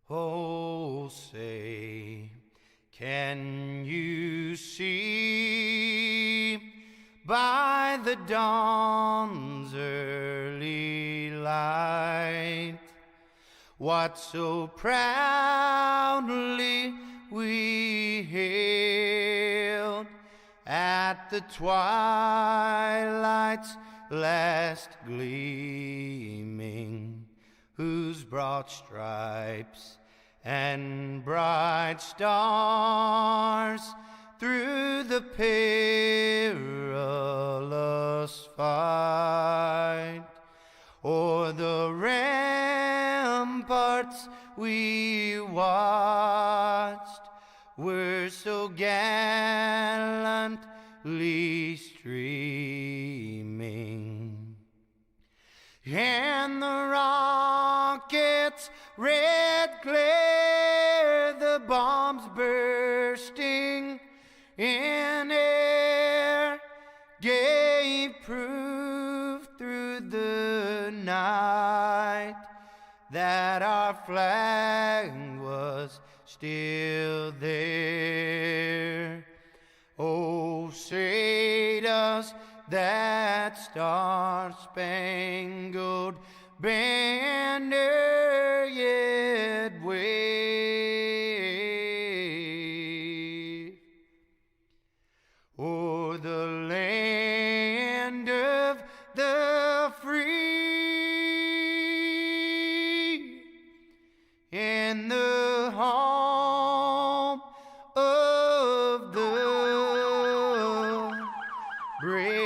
Oh, say, can you see by the dawn's early light what so proudly we hailed at the twilight's last gleaming, whose broad stripes and bright stars through the perilous fight o'er the ramparts we watched were so gallantly streaming, and the rockets' red glare, the bombs bursting in air, gave proof through the night that our flag was still there. Oh, say does that star-spangled banner yet wave o'er the land of the free and the home of the brave?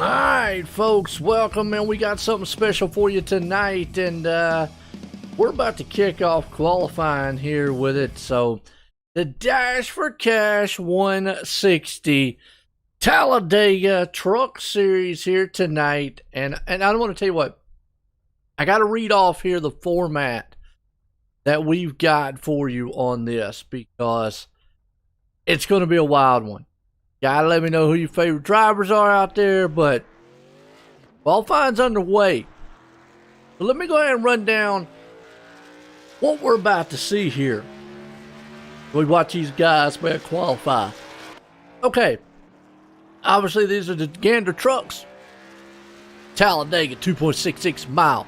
All right, folks, welcome, and we got something special for you tonight, and we're about to kick off qualifying here with it. So the Dash for Cash 160 Talladega Truck Series here tonight, and I want to tell you what, I got to read off here the format that we've got for you on this, because it's going to be a wild one. Gotta let me know who your favorite drivers are out there, but qualifying's underway. So let me go ahead and run down what we're about to see here. We watch these guys qualify. Okay, obviously these are the Gander trucks. Talladega 2.66 mile.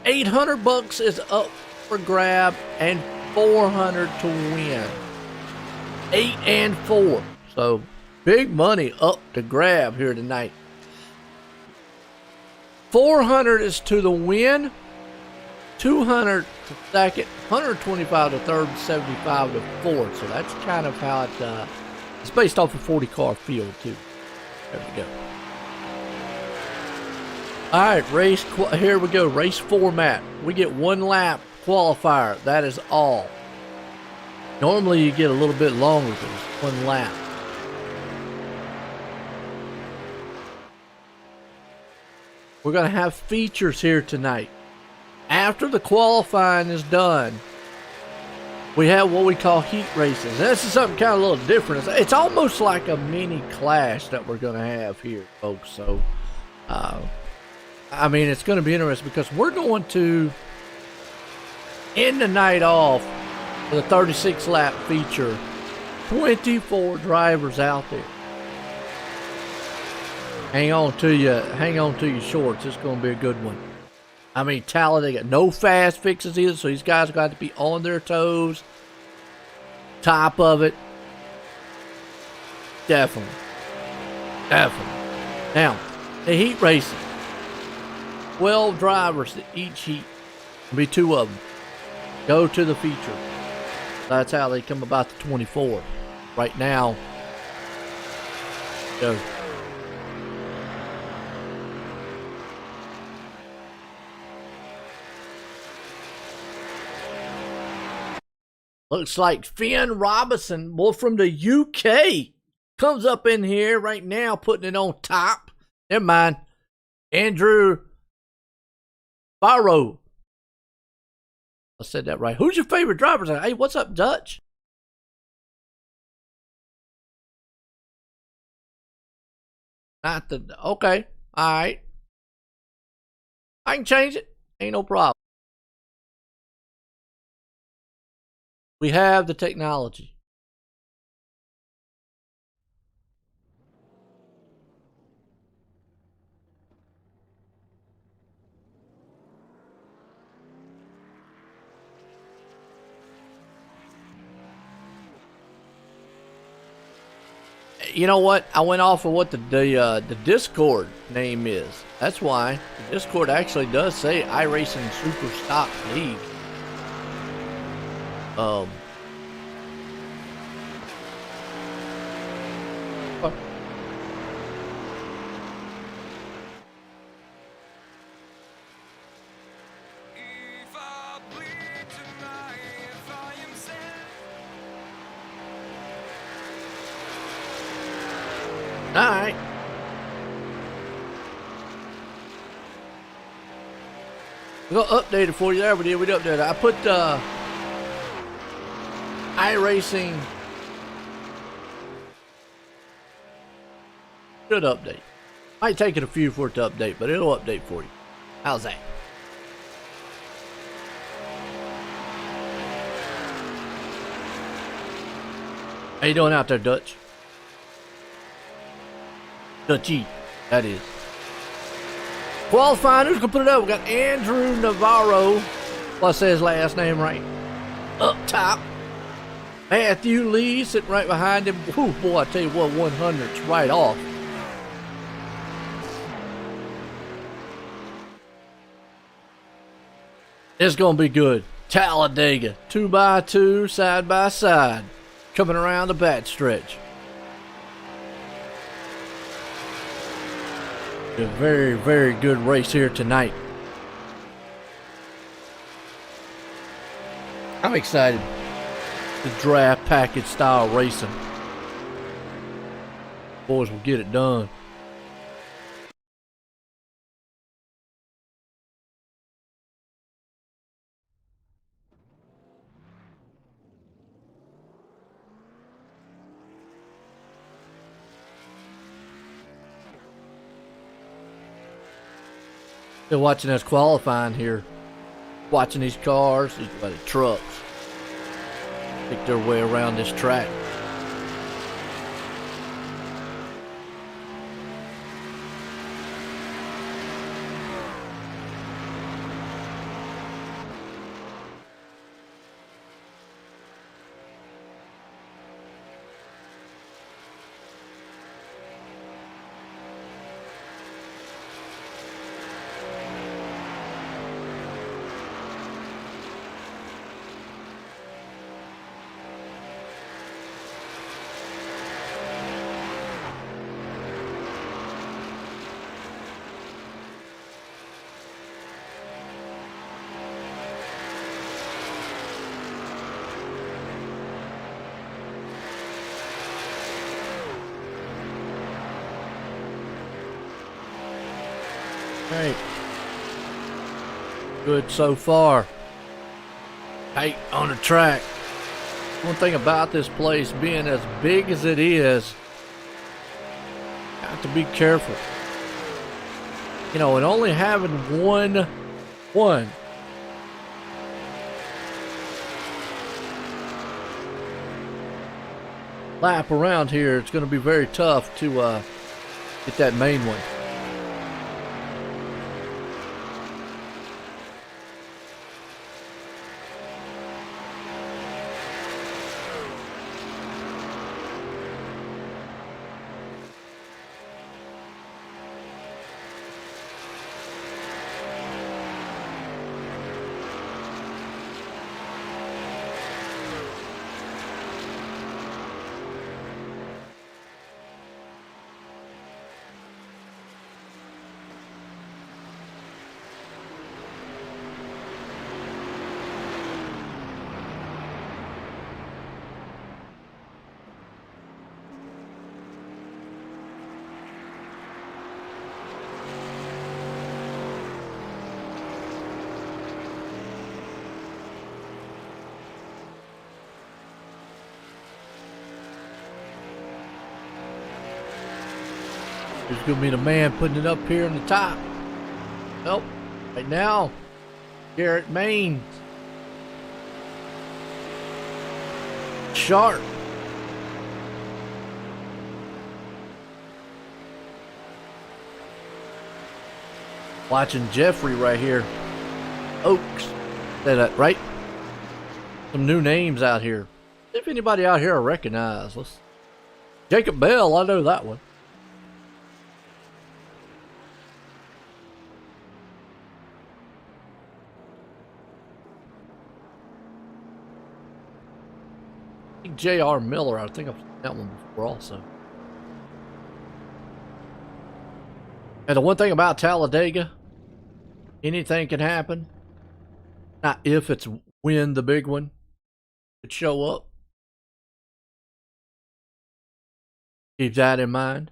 $800 is up for grab and $400 to win. 8 and 4. So big money up to grab here tonight. $400 is to the win, $200 to second, $125 to third, and $75 to fourth. So that's kind of how it's based off a 40-car field too. There we go. All right, here we go. Race format. We get one lap qualifier. That is all. Normally you get a little bit longer, but it's one lap. We're going to have features here tonight. After the qualifying is done, we have what we call heat races. And this is something kind of a little different. It's almost like a mini clash that we're going to have here, folks. So, I mean, it's going to be interesting because we're going to end the night off with a 36-lap feature. 24 drivers out there. Hang on to your shorts. It's going to be a good one. I mean, Talladega, no fast fixes either, so these guys got to be on their toes. Top of it. Definitely. Now, the heat racing. 12 drivers to each heat. There'll be 2 of them. Go to the feature. That's how they come about the 24. Right now, go. Looks like Finn Robinson, boy from the UK, comes up in here right now, putting it on top. Never mind. Andrew Barrow. I said that right. Who's your favorite driver? Hey, what's up, Dutch? Not the... Okay. All right. I can change it. Ain't no problem. We have the technology. You know what? I went off of what the Discord name is. That's why the Discord actually does say iRacing Super Stock League. Alright. We're gonna update it for you there. We did update it. I put iRacing should update. Might take it a few for it to update, but it'll update for you. How's that? How you doing out there, Dutch? Dutchy, that is. Qualifying, who's gonna put it up? We got Andrew Navarro. Well, I say his last name right. Up top. Matthew Lee sitting right behind him. Whew, boy, I tell you what, 100's right off. It's gonna be good. Talladega, 2x2, side by side, coming around the back stretch. A very, very good race here tonight. I'm excited. The draft package style racing. Boys will get it done. They're watching us qualifying here. Watching these cars, these trucks. Make their way around this track. Right. Good so far. Tight on the track. One thing about this place being as big as it is, got to be careful. You know, and only having one lap around here, it's going to be very tough to get that main one. Who's going to be the man putting it up here in the top? Well, right now, Garrett Maines. Sharp. Watching Jeffrey right here. Oaks. Say that right? Some new names out here. If anybody out here I recognize. Jacob Bell, I know that one. J.R. Miller, I think I've seen that one before also. And the one thing about Talladega, anything can happen. Not if, it's when the big one could show up. Keep that in mind.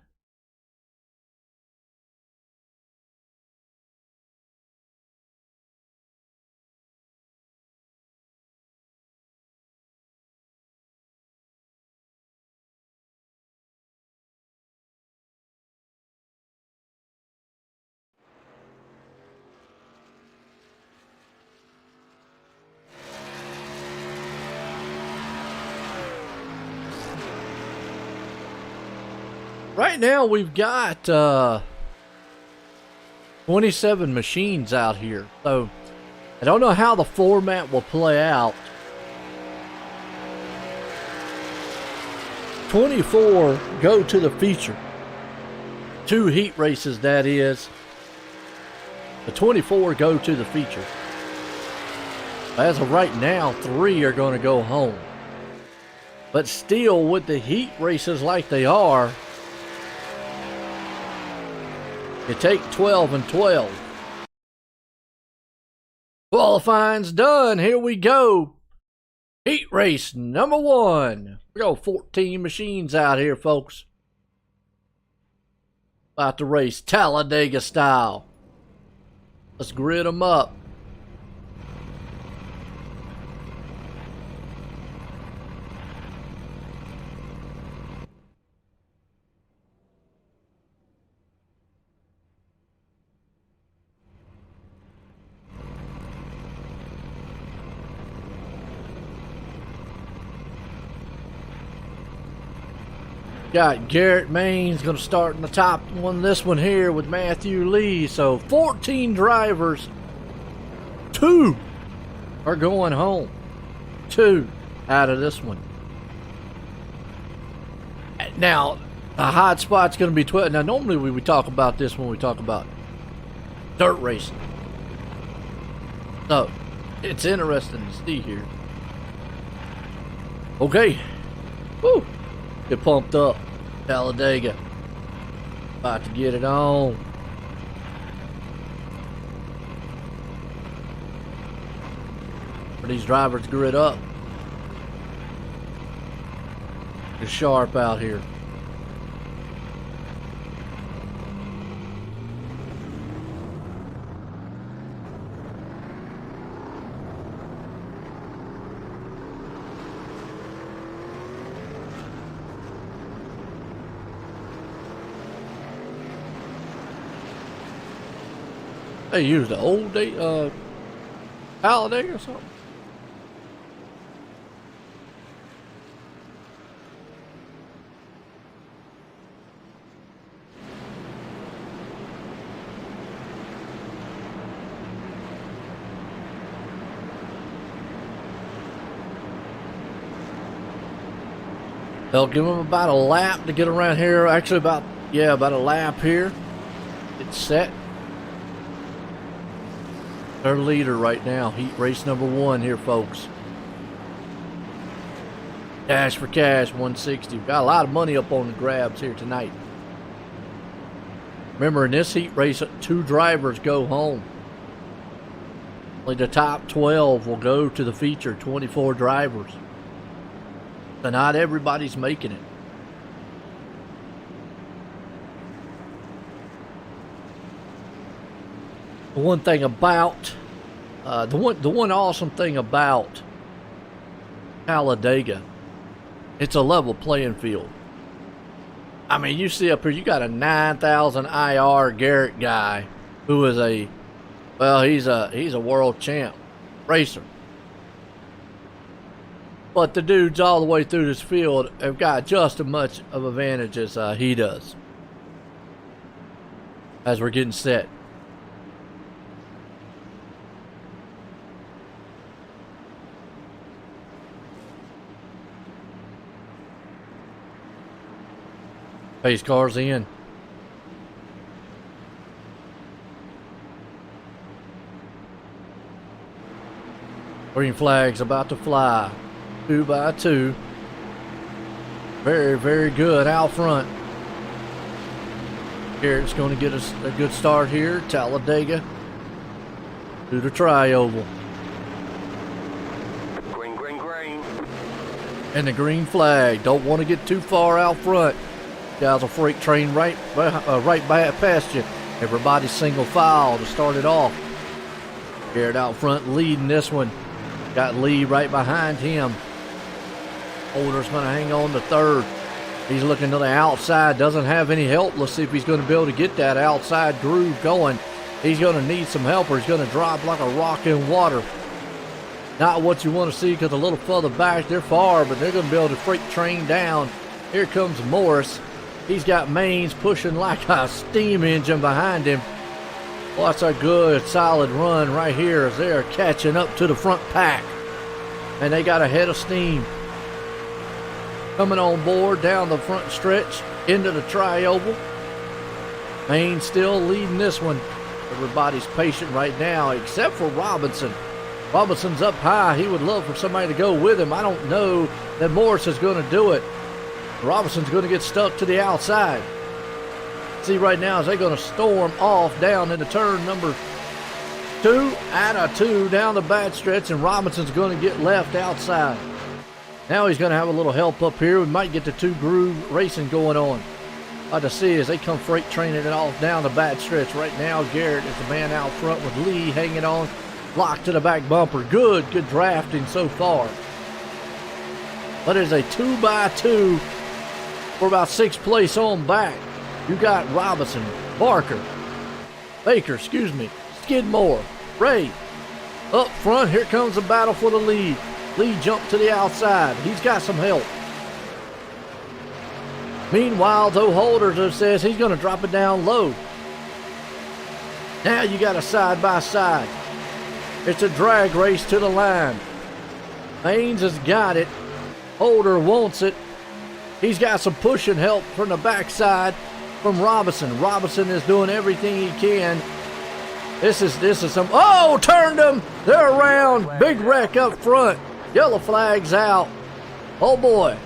Right now we've got 27 machines out here, so I don't know how the format will play out. 24 go to the feature. 2 heat races, that is. The 24 go to the feature. As of right now, 3 are going to go home. But still, with the heat races like they are, you take 12 and 12. Qualifying's done. Here we go. Heat race number 1. We got 14 machines out here, folks. About to race Talladega style. Let's grid them up. Got Garrett Maines going to start in the top one. This one here with Matthew Lee. So 14 drivers. 2 are going home. 2 out of this one. Now, the hot spot's going to be 12. Now, normally we talk about this when we talk about dirt racing. So, it's interesting to see here. Okay. Woo. Get pumped up. Talladega. About to get it on. For these drivers grid up. They're sharp out here. They used the old day, Talladega or something. They'll give them about a lap to get around here. Actually, about a lap here. It's set. Their leader right now. Heat race number 1 here, folks. Dash for Cash 160. Got a lot of money up on the grabs here tonight. Remember, in this heat race, 2 drivers go home. Only the top 12 will go to the feature, 24 drivers. So not everybody's making it. The one thing about the one awesome thing about Talladega, it's a level playing field. I mean, you see up here, you got a 9,000 IR Garrett guy who is he's a world champ racer. But the dudes all the way through this field have got just as much of advantage as he does. As we're getting set. Pace car's in. Green flag's about to fly. 2 by 2. Very, very good out front. Garrett's going to get us a good start here. Talladega to the tri-oval. Green, green, green. And the green flag. Don't want to get too far out front. Guys will freight train right back past you. Everybody's single file to start it off. Garrett out front leading this one. Got Lee right behind him. Holder's going to hang on to 3rd. He's looking to the outside. Doesn't have any help. Let's see if he's going to be able to get that outside groove going. He's going to need some help or he's going to drop like a rock in water. Not what you want to see because a little further back, they're far, but they're going to be able to freight train down. Here comes Morris. He's got Maines pushing like a steam engine behind him. Well, that's a good, solid run right here as they're catching up to the front pack. And they got a head of steam. Coming on board down the front stretch into the tri-oval. Maine still leading this one. Everybody's patient right now except for Robinson. Robinson's up high. He would love for somebody to go with him. I don't know that Morris is going to do it. Robinson's going to get stuck to the outside. See right now, is they going to storm off down into turn number 2 out of 2 down the back stretch, and Robinson's going to get left outside. Now he's going to have a little help up here. We might get the 2 groove racing going on. Like to see as they come freight training it off down the back stretch. Right now, Garrett is the man out front with Lee hanging on, locked to the back bumper. Good drafting so far. But it's a 2 by 2 for about 6th place on back. You got Robinson, Baker, Skidmore, Ray. Up front, here comes the battle for the lead. Lee jumped to the outside. He's got some help. Meanwhile, though, Holder says he's going to drop it down low. Now you got a side-by-side. It's a drag race to the line. Maines has got it. Holder wants it. He's got some pushing help from the backside from Robinson. Robinson is doing everything he can. This is some, turned them. They're around. Big wreck up front. Yellow flag's out. Oh boy.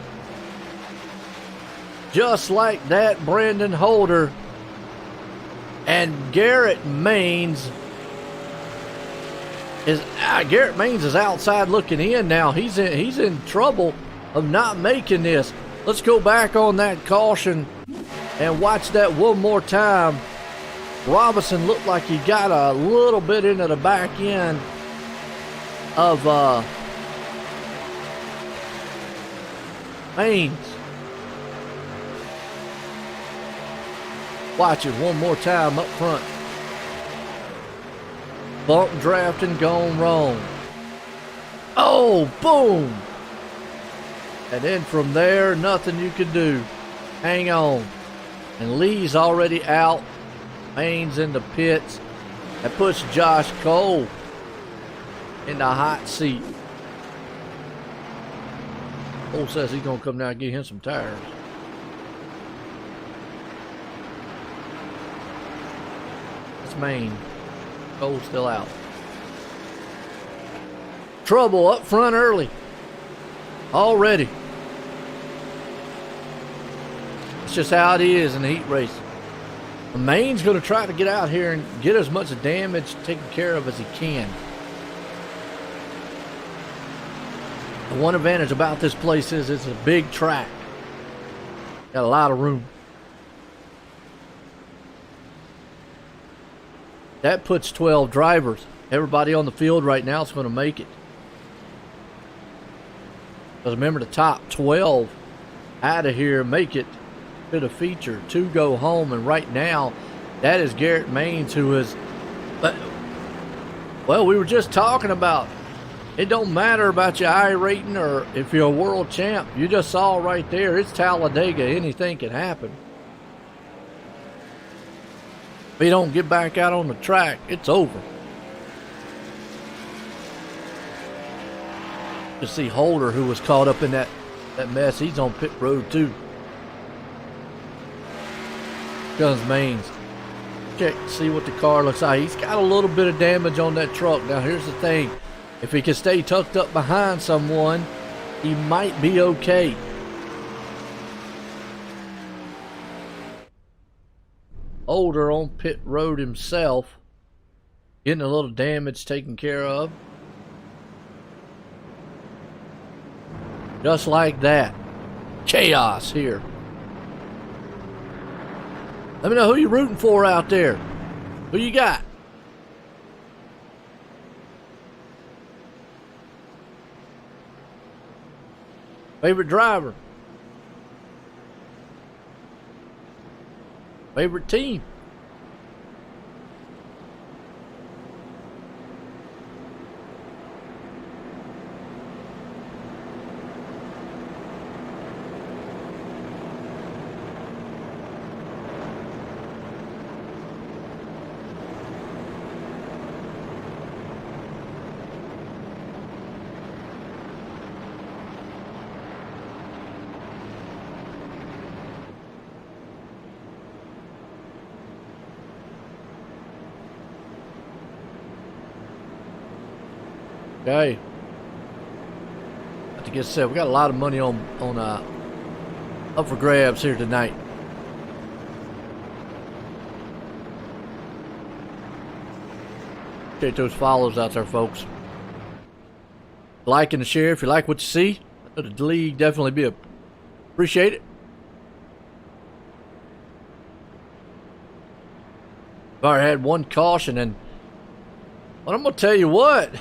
Just like that, Brandon Holder and Garrett Maines is outside looking in now. He's in trouble of not making this. Let's go back on that caution and watch that one more time. Robinson looked like he got a little bit into the back end of Maines. Watch it one more time up front. Bump drafting gone wrong. Oh, boom! And then from there, nothing you can do. Hang on. And Lee's already out. Main's in the pits. That puts Josh Cole in the hot seat. Cole says he's going to come down and get him some tires. That's Main. Cole's still out. Trouble up front early. Already. It's just how it is in the heat race. The Main's going to try to get out here and get as much damage taken care of as he can. The one advantage about this place is it's a big track. Got a lot of room. That puts 12 drivers. Everybody on the field right now is going to make it. Because remember, the top 12 out of here make it to the feature. 2 go home, and right now, that is Garrett Maines, who is, well, we were just talking about, it don't matter about your iRating or if you're a world champ. You just saw right there, it's Talladega. Anything can happen. If you don't get back out on the track, it's over. You see Holder, who was caught up in that mess. He's on pit road too. Guns Mains. Check, see what the car looks like. He's got a little bit of damage on that truck. Now here's the thing. If he can stay tucked up behind someone, he might be okay. Holder on pit road himself. Getting a little damage taken care of. Just like that. Chaos here. Let me know who you're rooting for out there. Who you got? Favorite driver? Favorite team? Okay. Have to get set. We got a lot of money on up for grabs here tonight. Appreciate those follows out there, folks. Like and share if you like what you see. The league definitely be appreciate it. I've already had one caution, and but I'm gonna tell you what.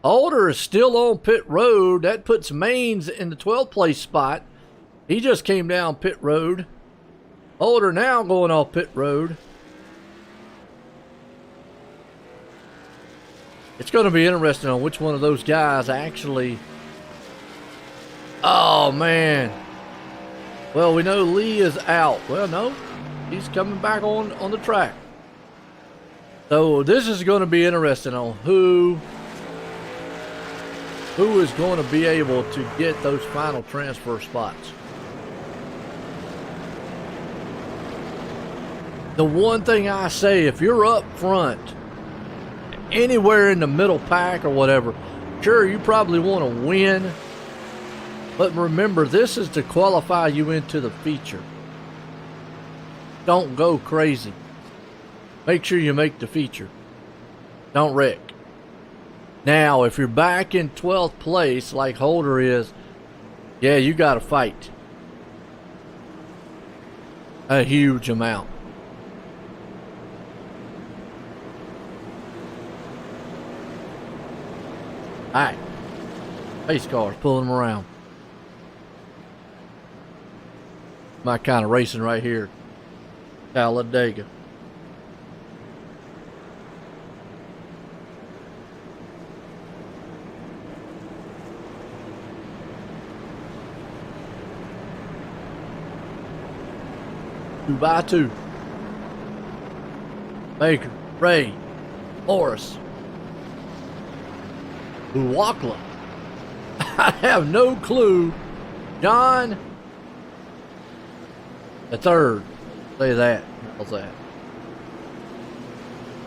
Holder is still on pit road. That puts Maines in the 12th place spot. He just came down pit road. Holder now going off pit road. It's going to be interesting on which one of those guys actually... Oh, man. Well, we know Lee is out. Well, no. He's coming back on the track. So this is going to be interesting on who is going to be able to get those final transfer spots. The one thing I say, if you're up front, anywhere in the middle pack or whatever, sure, you probably want to win. But remember, this is to qualify you into the feature. Don't go crazy. Make sure you make the feature. Don't wreck. Now, if you're back in 12th place like Holder is, yeah, you got to fight. A huge amount. All right. Pace cars, pulling them around. My kind of racing right here. Talladega. 2 by 2. Baker, Ray, Morris, Uwakla. I have no clue. John, the third. Say that. How's that?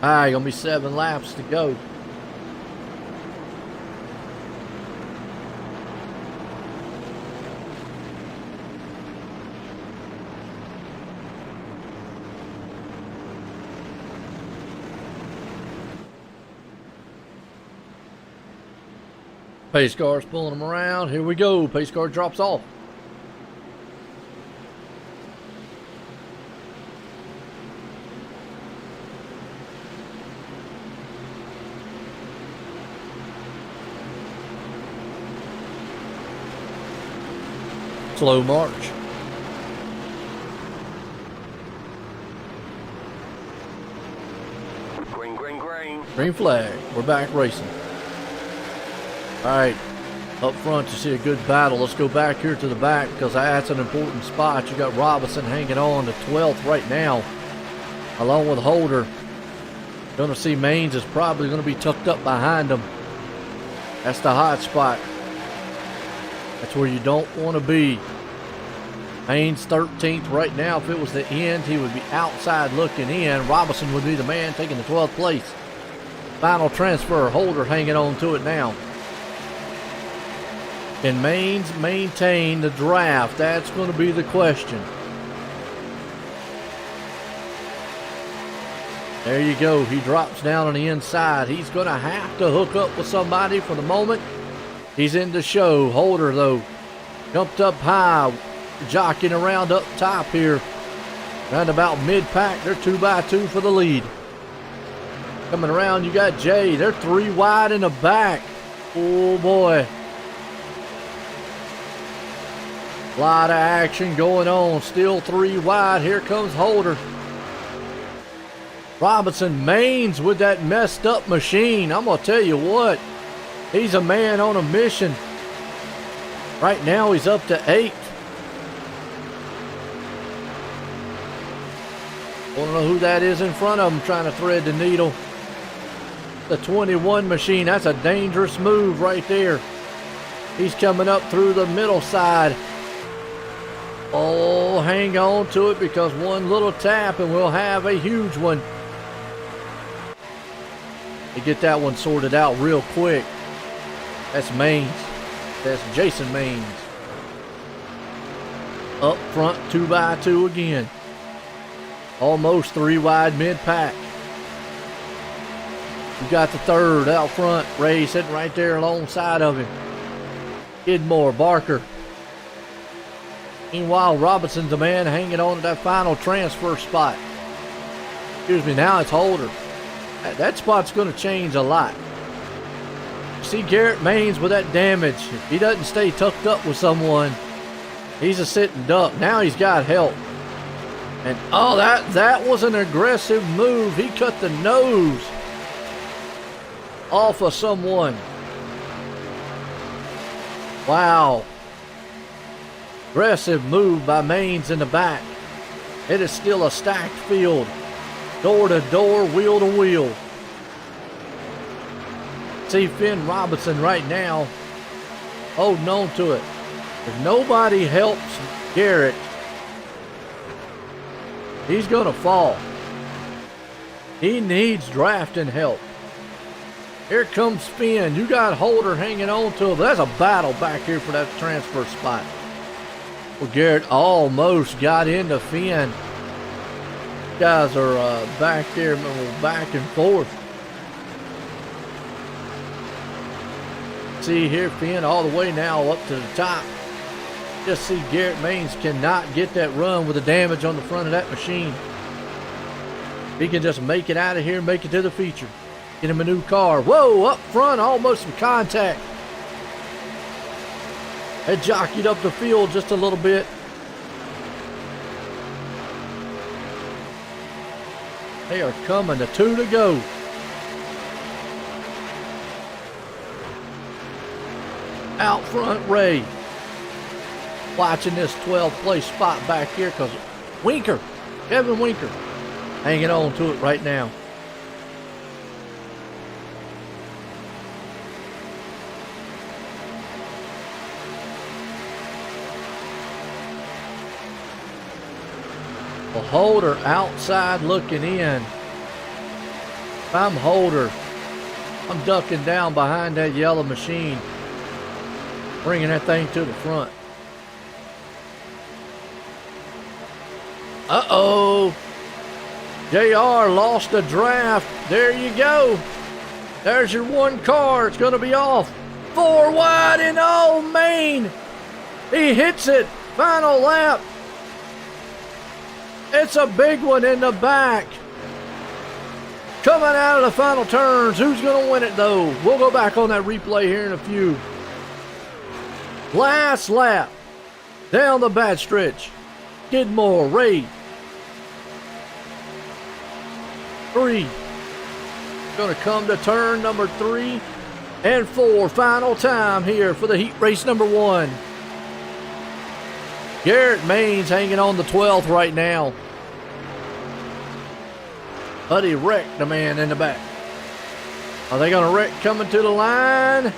Alright, gonna be 7 laps to go. Pace car's pulling them around. Here we go. Pace car drops off. Slow march. Green, green, green. Green flag. We're back racing. Alright, up front you see a good battle. Let's go back here to the back because that's an important spot. You got Robinson hanging on to 12th right now, along with Holder. Gonna see Maines is probably gonna be tucked up behind him. That's the hot spot. That's where you don't want to be. Maines 13th right now. If it was the end, he would be outside looking in. Robinson would be the man taking the 12th place. Final transfer, Holder hanging on to it now. Can Maines maintain the draft? That's going to be the question. There you go. He drops down on the inside. He's going to have to hook up with somebody for the moment. He's in the show. Holder, though, jumped up high, jockeying around up top here. Around about mid-pack. They're 2 by 2 for the lead. Coming around, you got Jay. They're 3 wide in the back. Oh, boy. A lot of action going on. Still 3 wide. Here comes Holder. Robinson, Maines with that messed up machine. I'm going to tell you what. He's a man on a mission. Right now he's up to 8th. Want to know who that is in front of him trying to thread the needle. The 21 machine. That's a dangerous move right there. He's coming up through the middle side. Oh, hang on to it because one little tap and we'll have a huge one. To get that one sorted out real quick. That's Maines. That's Jason Maines. Up front, 2 by 2 again. Almost 3 wide mid-pack. You got the third out front. Ray sitting right there alongside of him. Skidmore, Barker. Meanwhile, Robinson's the man hanging on to that final transfer spot. Excuse me, now it's Holder. That spot's going to change a lot. See Garrett Maines with that damage. If he doesn't stay tucked up with someone, he's a sitting duck. Now he's got help. And oh, that was an aggressive move. He cut the nose off of someone. Wow. Aggressive move by Maines in the back. It is still a stacked field. Door to door, wheel to wheel. See Finn Robinson right now holding on to it. If nobody helps Garrett, he's going to fall. He needs drafting help. Here comes Finn. You got Holder hanging on to him. That's a battle back here for that transfer spot. Well, Garrett almost got into Finn. Guys are back there, back and forth. See here, Finn all the way now up to the top. Just see Garrett Maines cannot get that run with the damage on the front of that machine. He can just make it out of here, make it to the feature. Get him a new car. Whoa, up front, almost some contact. They jockeyed up the field just a little bit. They are coming, the 2 to go. Out front, Ray. Watching this 12th place spot back here because Winker Kevin Winker hanging on to it right now. Well, Holder outside looking in. If I'm Holder, I'm ducking down behind that yellow machine, bringing that thing to the front. Uh-oh. JR lost a draft. There you go. There's your one car. It's going to be off. 4 wide and oh, Maine. He hits it. Final lap. It's a big one in the back. Coming out of the final turns. Who's going to win it, though? We'll go back on that replay here in a few. Last lap. Down the bad stretch. Skidmore, Ray. 3. Going to come to turn number 3 and 4. Final time here for the heat race number 1. Garrett Maines hanging on the 12th right now. But he wrecked the man in the back. Are they going to wreck coming to the line?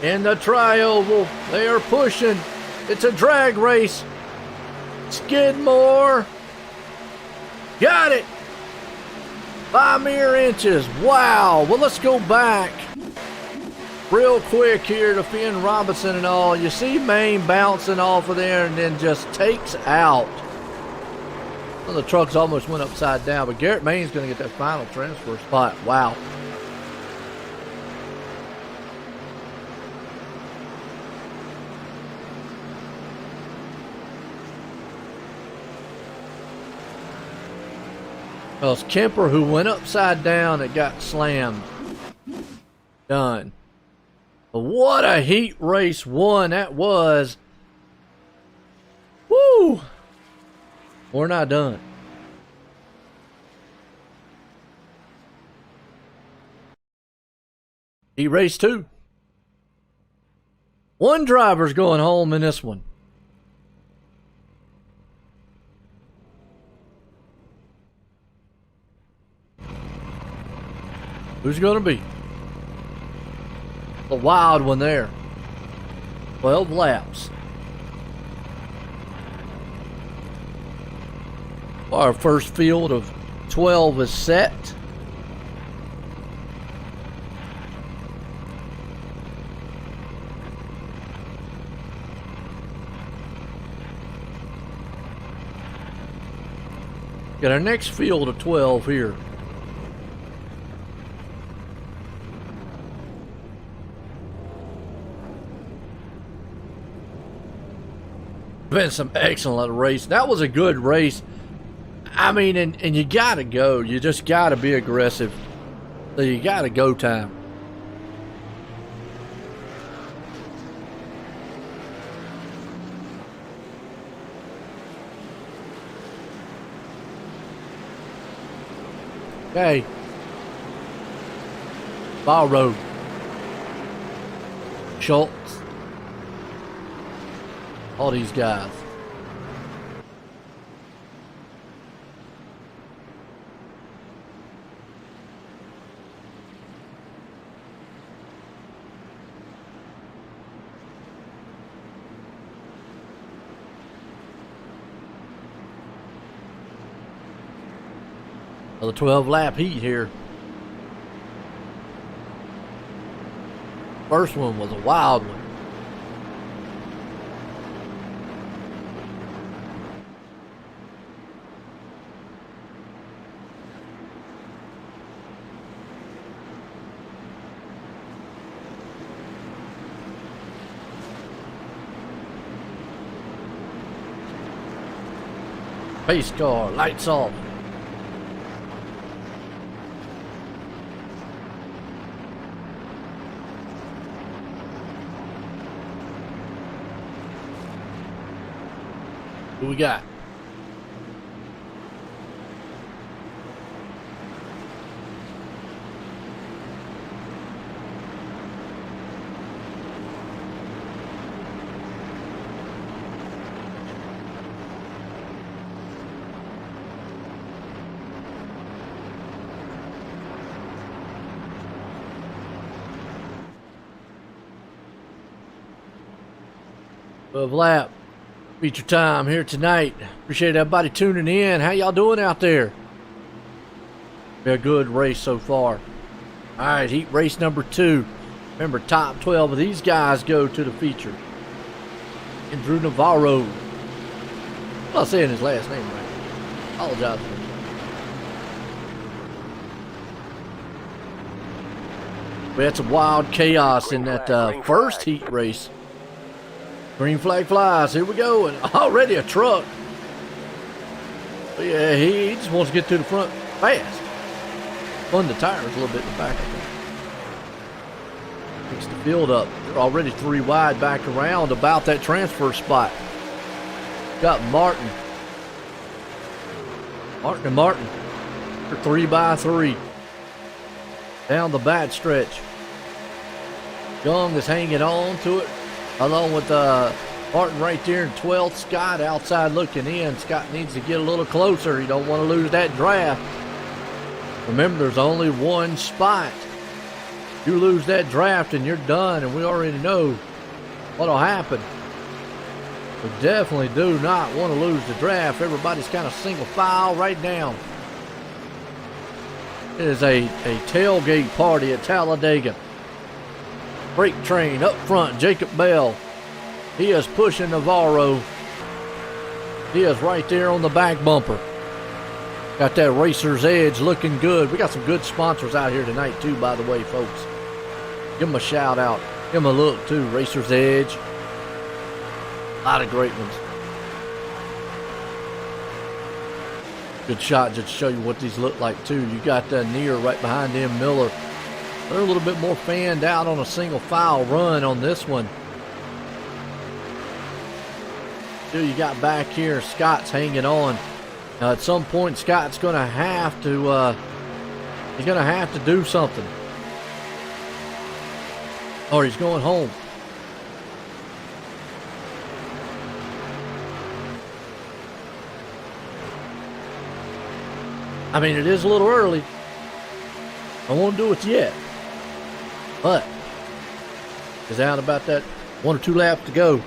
In the tri-oval, they are pushing. It's a drag race. Skidmore. Got it. By mere inches. Wow. Well, let's go back real quick here to Finn Robinson and all. You see Maine bouncing off of there and then just takes out. Well, the trucks almost went upside down, but Garrett Maine's going to get that final transfer spot. Wow. Well, it's Kemper who went upside down and got slammed. Done. But what a heat race 1 that was. Woo! We're not done. Heat race 2. 1 driver's going home in this one. Who's going to be? The wild one there. 12 laps. Our first field of 12 is set. Got our next field of 12 here. Been some excellent race. That was a good race. I mean, and you gotta go. You just gotta be aggressive. So you gotta go time. Okay. Ball road. Schultz. All these guys. Another 12 lap heat here. First one was a wild one. Pace car, lights off. Who we got? 12 lap feature time here tonight. Appreciate everybody tuning in. How y'all doing out there? Been a good race so far. All right, heat race number 2. Remember, top 12 of these guys go to the feature. Andrew Navarro. I'm not saying his last name right. Apologize. We had some wild chaos in that first heat race. Green flag flies. Here we go. And already a truck. But yeah, he just wants to get to the front fast. Spun the tires a little bit in the back, I think. Picks the field up. They're already 3 wide back around about that transfer spot. Got Martin. Martin and Martin. For 3x3. Down the back stretch. Young is hanging on to it. Along with Martin right there in 12th. Scott outside looking in. Scott needs to get a little closer. You don't want to lose that draft. Remember, there's only one spot. You lose that draft and you're done, and we already know what'll happen. We definitely do not want to lose the draft. Everybody's kind of single file right now. It is a tailgate party at Talladega. Freight train up front, Jacob Bell. He is pushing Navarro. He is right there on the back bumper. Got that racer's edge looking good. We got some good sponsors out here tonight too, by the way, folks. Give them a shout out. Give them a look too. Racer's Edge. A lot of great ones. Good shot just to show you what these look like too. You got Near right behind him, Miller. They're a little bit more fanned out on a single file run on this one. Still, you got back here, Scott's hanging on. Now, at some point, Scott's going to have to, he's going to have to do something. Or he's going home. I mean, it is a little early. I won't do it yet. But, it's down about that 1 or 2 laps to go.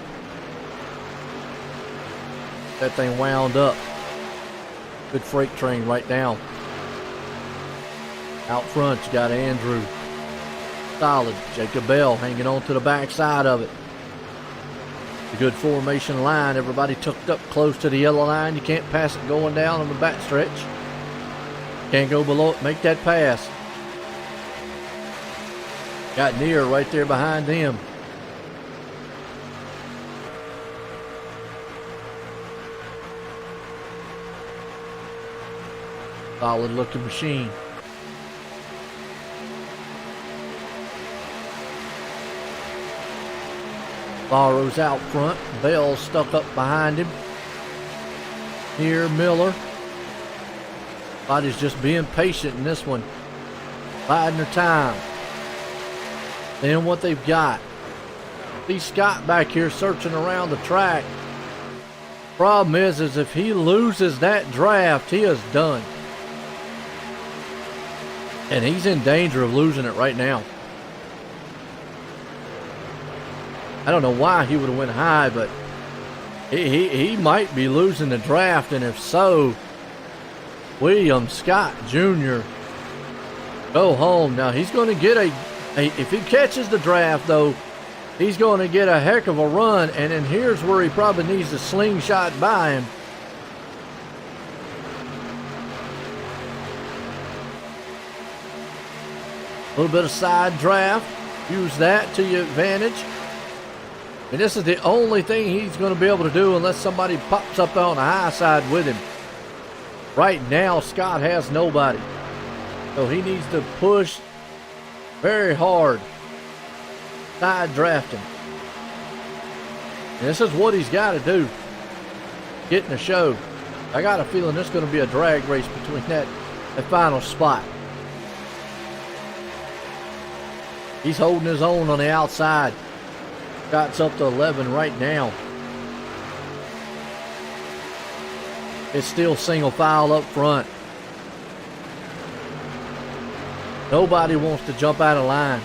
That thing wound up. Good freight train right down. Out front, you got Andrew. Solid. Jacob Bell hanging on to the back side of it. A good formation line. Everybody tucked up close to the yellow line. You can't pass it going down on the back stretch. Can't go below it. Make that pass. Got Near right there behind him. Solid looking machine. Barrow's out front. Bell's stuck up behind him. Here, Miller. Body's just being patient in this one. Biding their time. Then what they've got. See Scott back here searching around the track. Problem is if he loses that draft, he is done. And he's in danger of losing it right now. I don't know why he would have went high, but he might be losing the draft, and if so, William Scott Jr. go home. Now he's going to get if he catches the draft though, he's going to get a heck of a run, and then here's where he probably needs to slingshot by him. A little bit of side draft. Use that to your advantage. And this is the only thing he's going to be able to do unless somebody pops up on the high side with him. Right now, Scott has nobody. So he needs to push very hard. Side drafting. And this is what he's got to do. Get in the show. I got a feeling this is going to be a drag race between that final spot. He's holding his own on the outside. Scott's up to 11 right now. It's still single file up front. Nobody wants to jump out of line.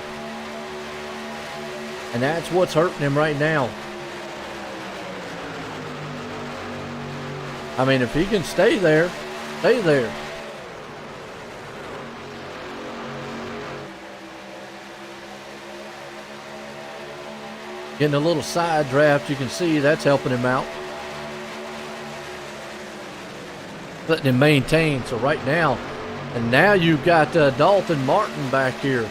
And that's what's hurting him right now. I mean, if he can stay there, stay there. Getting a little side draft, you can see that's helping him out. Letting him maintain. So right now, and now you've got Dalton Martin back here.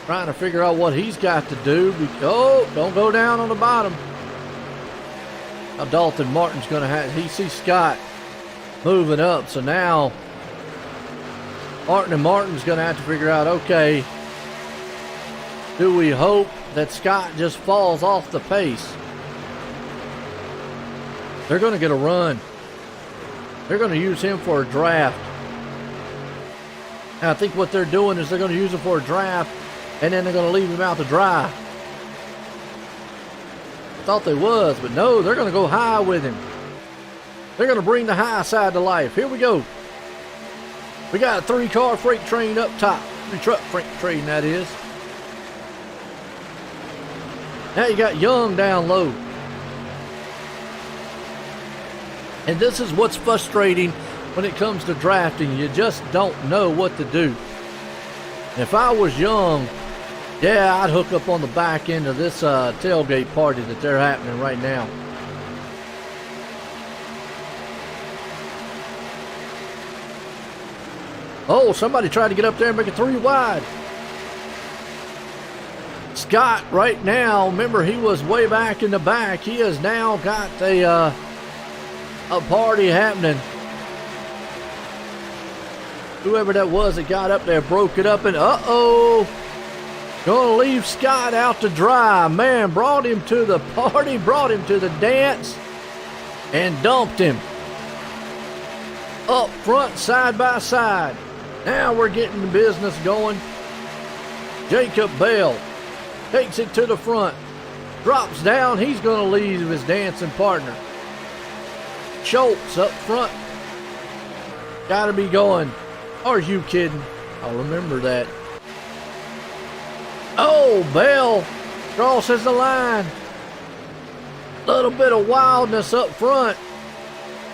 Trying to figure out what he's got to do. Oh, don't go down on the bottom. Now Dalton Martin's going to have, he sees Scott moving up. So now Martin's going to have to figure out, okay, do we hope that Scott just falls off the pace? They're going to get a run. They're going to use him for a draft. And I think what they're doing is they're going to use him for a draft, and then they're going to leave him out to dry. I thought they was, but no, they're going to go high with him. They're going to bring the high side to life. Here we go. We got a 3-car freight train up top. 3-truck freight train, that is. Now you got Young down low. And this is what's frustrating when it comes to drafting. You just don't know what to do. If I was Young, yeah, I'd hook up on the back end of this tailgate party that they're happening right now. Oh, somebody tried to get up there and make it 3 wide. Scott right now, remember he was way back in the back. He has now got a party happening. Whoever that was that got up there broke it up, and uh-oh, gonna leave Scott out to dry. Man, brought him to the party, brought him to the dance, and dumped him up front, side by side. Now we're getting the business going. Jacob Bell takes it to the front, drops down. He's gonna leave his dancing partner. Schultz up front. Gotta be going. Are you kidding? I'll remember that. Oh, Bell crosses the line. Little bit of wildness up front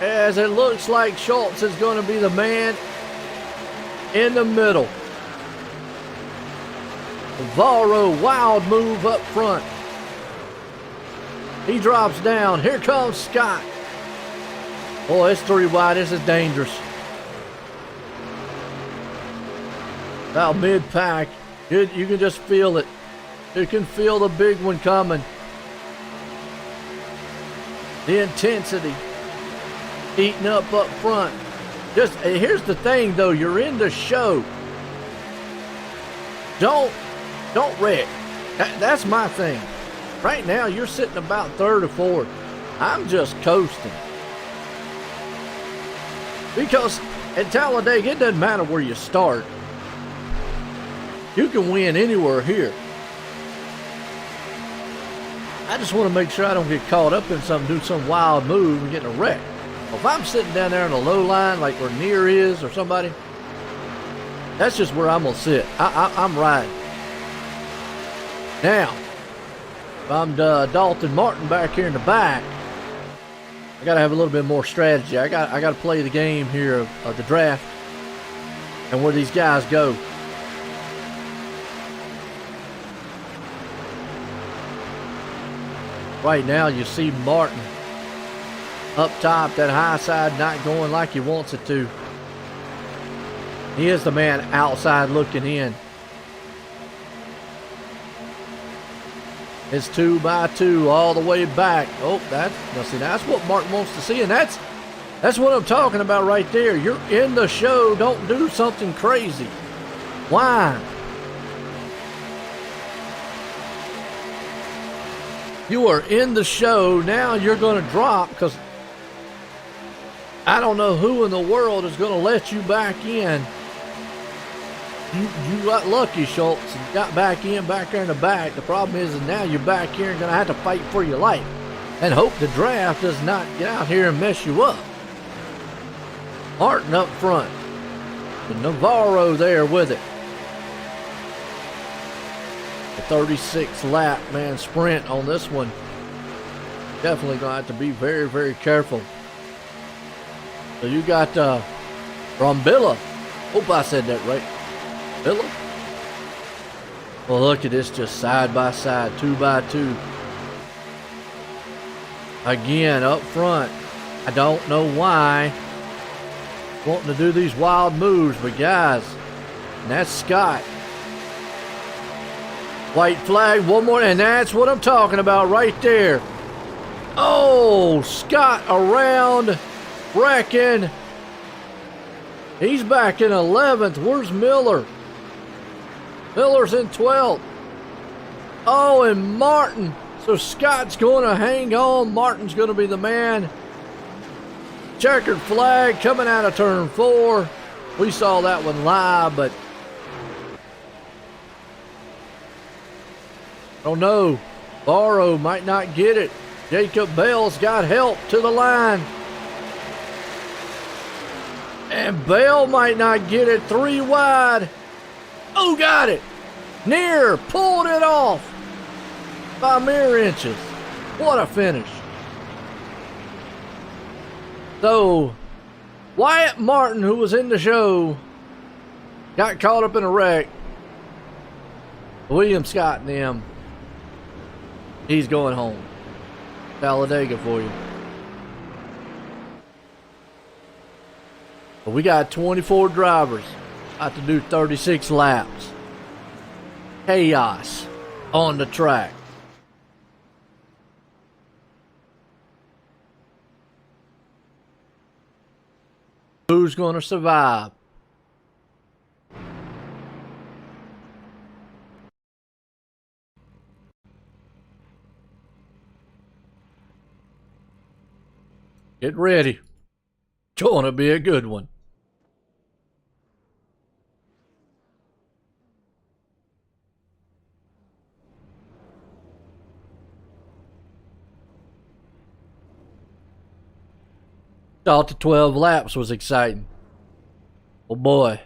as it looks like Schultz is going to be the man in the middle. Navarro, wild move up front. He drops down. Here comes Scott. Boy, it's 3 wide. This is dangerous. About mid-pack. You can just feel it. You can feel the big one coming. The intensity. Eating up front. Just here's the thing, though. You're in the show. Don't wreck. That's my thing. Right now, you're sitting about 3rd or 4th. I'm just coasting. Because at Talladega, it doesn't matter where you start. You can win anywhere here. I just want to make sure I don't get caught up in something, do some wild move and get in a wreck. If I'm sitting down there in a low line, like where Near is or somebody, that's just where I'm going to sit. I'm riding. Now, if I'm Dalton Martin back here in the back, I got to have a little bit more strategy. I got to play the game here of the draft and where these guys go. Right now, you see Martin up top, that high side not going like he wants it to. He is the man outside looking in. It's 2x2 all the way back. Oh, that's what Martin wants to see, and that's what I'm talking about right there. You're in the show. Don't do something crazy. Why? You are in the show. Now you're going to drop because I don't know who in the world is going to let you back in. You got lucky, Schultz, and got back there in the back. The problem is now you're back here and going to have to fight for your life and hope the draft does not get out here and mess you up. Martin up front. And Navarro there with it. The 36 lap, man, sprint on this one. Definitely going to have to be very, very careful. So you got Brambilla. Hope I said that right. Billa? Well, look at this, just side by side, 2x2. Again, up front. I don't know why. Wanting to do these wild moves, but guys, and that's Scott. White flag, one more, and that's what I'm talking about right there. Oh, Scott around, wrecking. He's back in 11th. Where's Miller? Miller's in 12th. Oh, and Martin. So Scott's going to hang on. Martin's going to be the man. Checkered flag coming out of turn 4. We saw that one live, but I don't know. Barrow might not get it. Jacob Bell's got help to the line. And Bell might not get it. 3 wide. Oh, got it. Near. Pulled it off by mere inches. What a finish. So, Wyatt Martin, who was in the show, got caught up in a wreck. William Scott and them, he's going home. Talladega for you. But we got 24 drivers about to do 36 laps. Chaos on the track. Who's going to survive? Get ready. It's going to be a good one. Thought the 12 laps was exciting. Oh boy.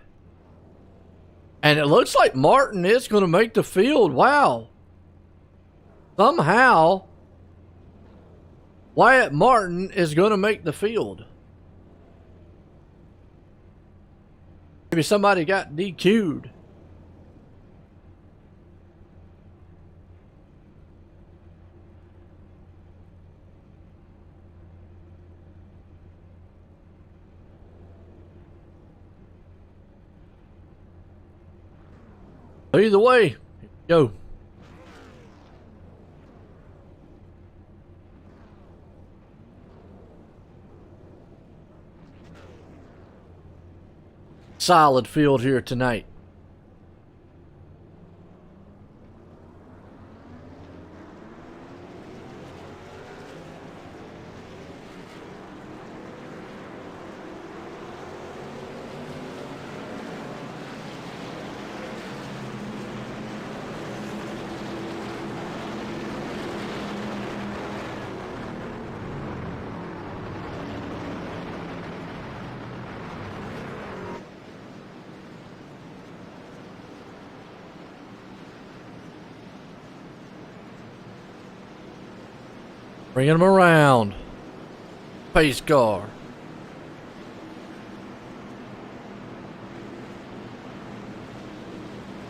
And it looks like Martin is going to make the field. Wow. Somehow, Wyatt Martin is going to make the field. Maybe somebody got DQ'd. Either way, go. Solid field here tonight. Bringing them around. Pace car.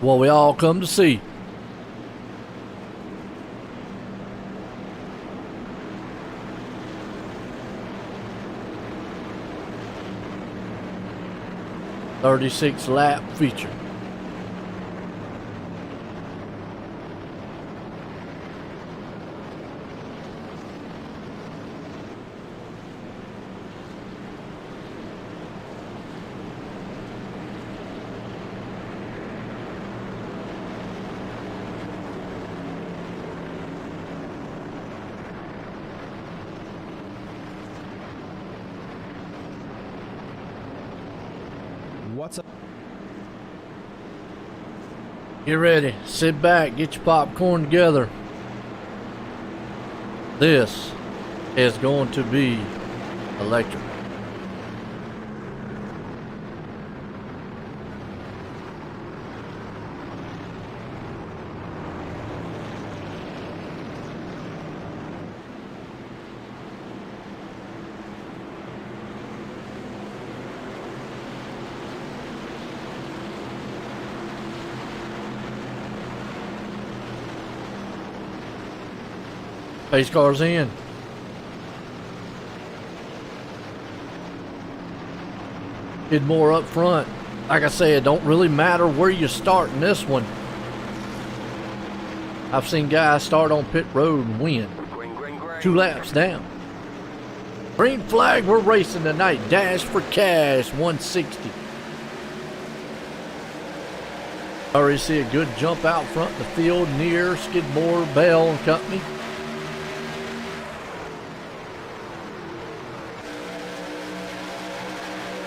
What we all come to see. .36 lap feature. What's up? Get ready. Sit back. Get your popcorn together. This is going to be electric. Pace car's in. Skidmore up front. Like I said, it don't really matter where you start in this one. I've seen guys start on pit road and win. 2 laps down. Green flag, we're racing tonight. Dash for Cash, 160. Already see a good jump out front in the field near Skidmore, Bell and company.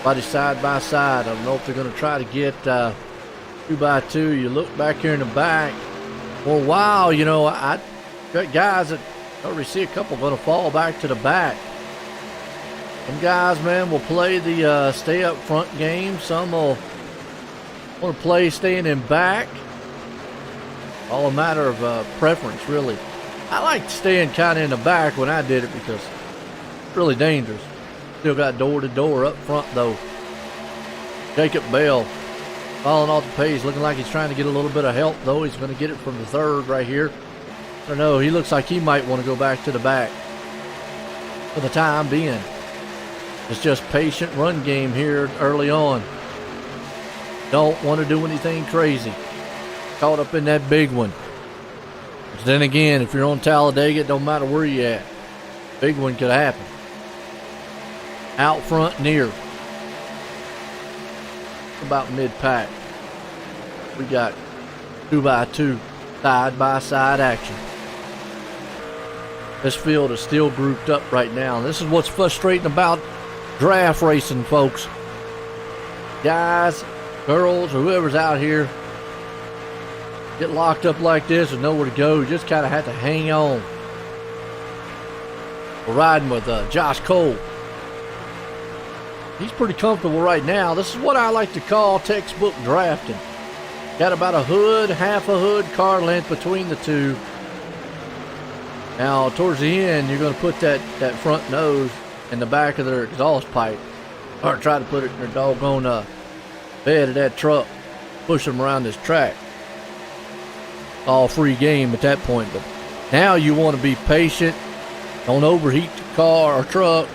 Body side by side. I don't know if they're going to try to get 2x2. You look back here in the back. For a while, you know, I got guys that I already see a couple going to fall back to the back. Some guys, man, will play the stay up front game. Some will want to play staying in back. All a matter of preference, really. I like staying kind of in the back when I did it because it's really dangerous. Still got door-to-door up front, though. Jacob Bell falling off the pace, looking like he's trying to get a little bit of help, though. He's going to get it from the third right here. I don't know. He looks like he might want to go back to the back for the time being. It's just patient run game here early on. Don't want to do anything crazy. Caught up in that big one. But then again, if you're on Talladega, it don't matter where you at. Big one could happen. Out front near. About mid-pack. We got 2x2 side-by-side action. This field is still grouped up right now. This is what's frustrating about draft racing, folks. Guys, girls, whoever's out here, get locked up like this with nowhere to go. You just kind of have to hang on. We're riding with Josh Cole. He's pretty comfortable right now. This is what I like to call textbook drafting. Got about a hood, half a hood car length between the two. Now, towards the end, you're going to put that front nose in the back of their exhaust pipe. Or try to put it in their doggone bed of that truck. Push them around this track. All free game at that point. But now you want to be patient. Don't overheat the car or truck.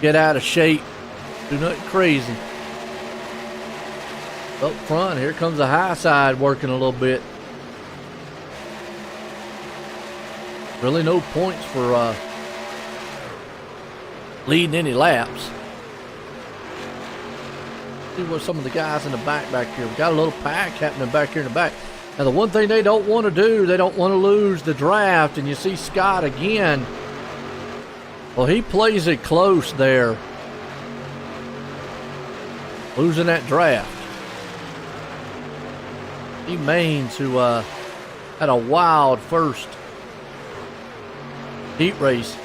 Get out of shape. Do nothing crazy. Up front, here comes the high side working a little bit. Really no points for leading any laps. See what some of the guys in the back here. We got a little pack happening back here in the back. Now the one thing they don't want to do, they don't want to lose the draft. And you see Scott again. Well, he plays it close there. Losing that draft. Steve Maines, who had a wild first heat race.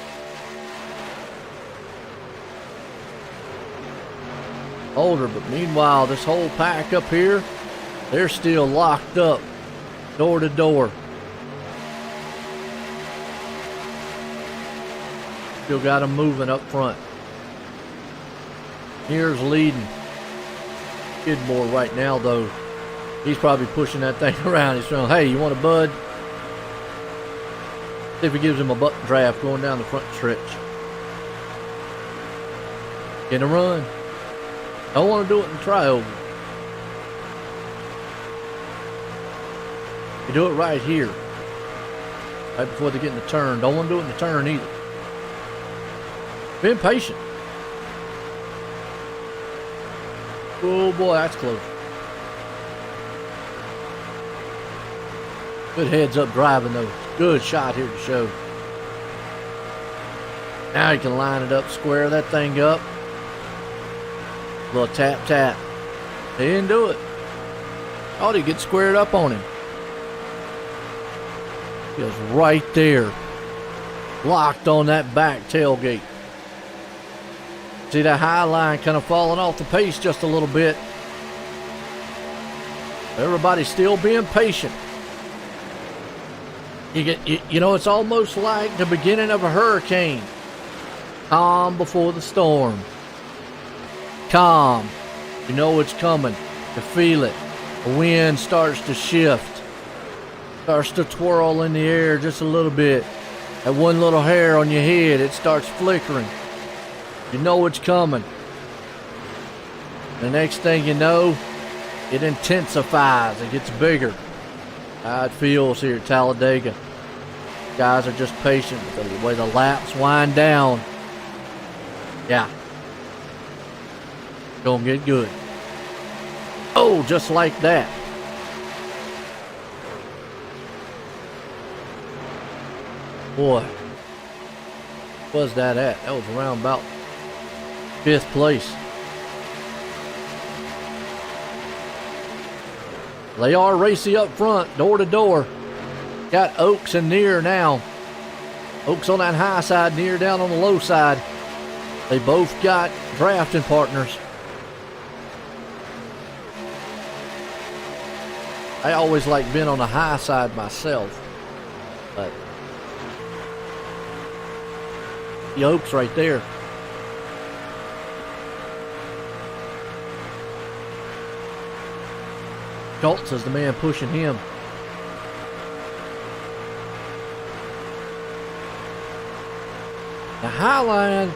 Older, but meanwhile, this whole pack up here, they're still locked up, door to door. Still got them moving up front. Here's leading. Skidmore right now, though. He's probably pushing that thing around. He's saying, hey, you want a bud? See if he gives him a button draft going down the front stretch. Get a run. Don't want to do it in try over. You do it right here. Right before they get in the turn. Don't want to do it in the turn either. Be impatient. Oh boy, that's close. Good heads up driving though. Good shot here to show. Now you can line it up, square that thing up. Little tap tap. He didn't do it. Oh, he get squared up on him. He was right there. Locked on that back tailgate. See that high line kind of falling off the pace just a little bit. Everybody's still being patient. You know, it's almost like the beginning of a hurricane. Calm before the storm. Calm. You know it's coming. You feel it. The wind starts to shift. Starts to twirl in the air just a little bit. That one little hair on your head, it starts flickering. You know it's coming. The next thing you know, it intensifies. It gets bigger. How it feels here at Talladega. Guys are just patient with the way the laps wind down. Yeah. Gonna get good. Oh, just like that. Boy, was that at? That was around about 5th place. They are racy up front, door to door. Got Oaks and Near now. Oaks on that high side, Near down on the low side. They both got drafting partners. I always like being on the high side myself, but the Oaks right there. Schultz is the man pushing him. The high line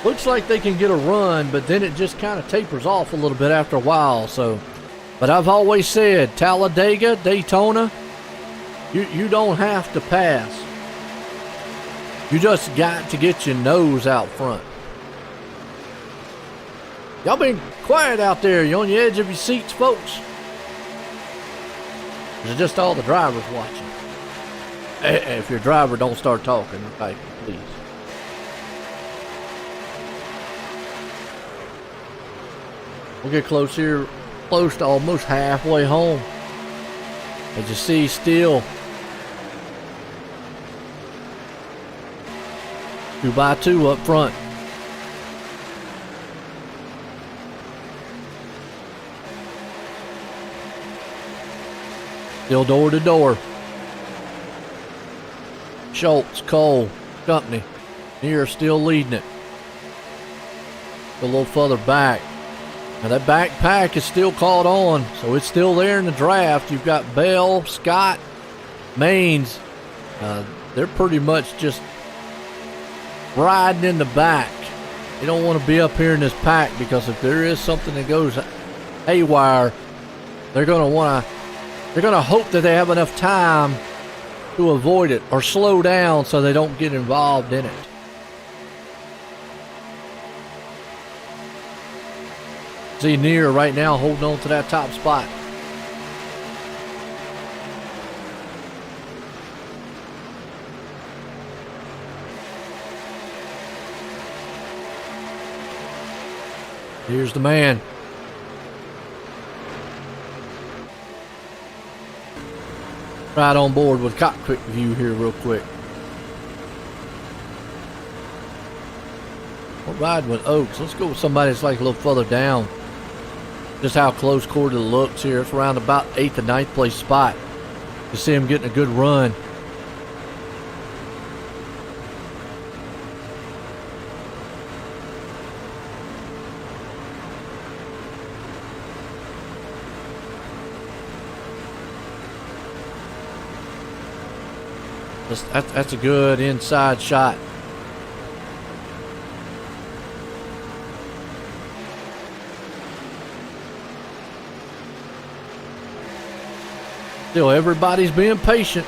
looks like they can get a run, but then it just kind of tapers off a little bit after a while. So, but I've always said, Talladega, Daytona, you don't have to pass. You just got to get your nose out front. Y'all been quiet out there. You on the edge of your seats, folks? It's just all the drivers watching. If your driver don't start talking, okay, please. We'll get close here, close to almost halfway home. As you see, still 2x2 up front. Still door to door. Schultz, Cole, company. Near still leading it. A little further back. Now that backpack is still caught on, so it's still there in the draft. You've got Bell, Scott, Maines. They're pretty much just riding in the back. You don't want to be up here in this pack, because if there is something that goes haywire, they're going to hope that they have enough time to avoid it or slow down so they don't get involved in it. See Near right now holding on to that top spot. Here's the man. Right on board with cockpit view here real quick. We're riding with Oaks. Let's go with somebody that's like a little further down. Just how close quarter looks here. It's around about 8th and 9th place spot. You see him getting a good run. That's a good inside shot. Still, everybody's being patient.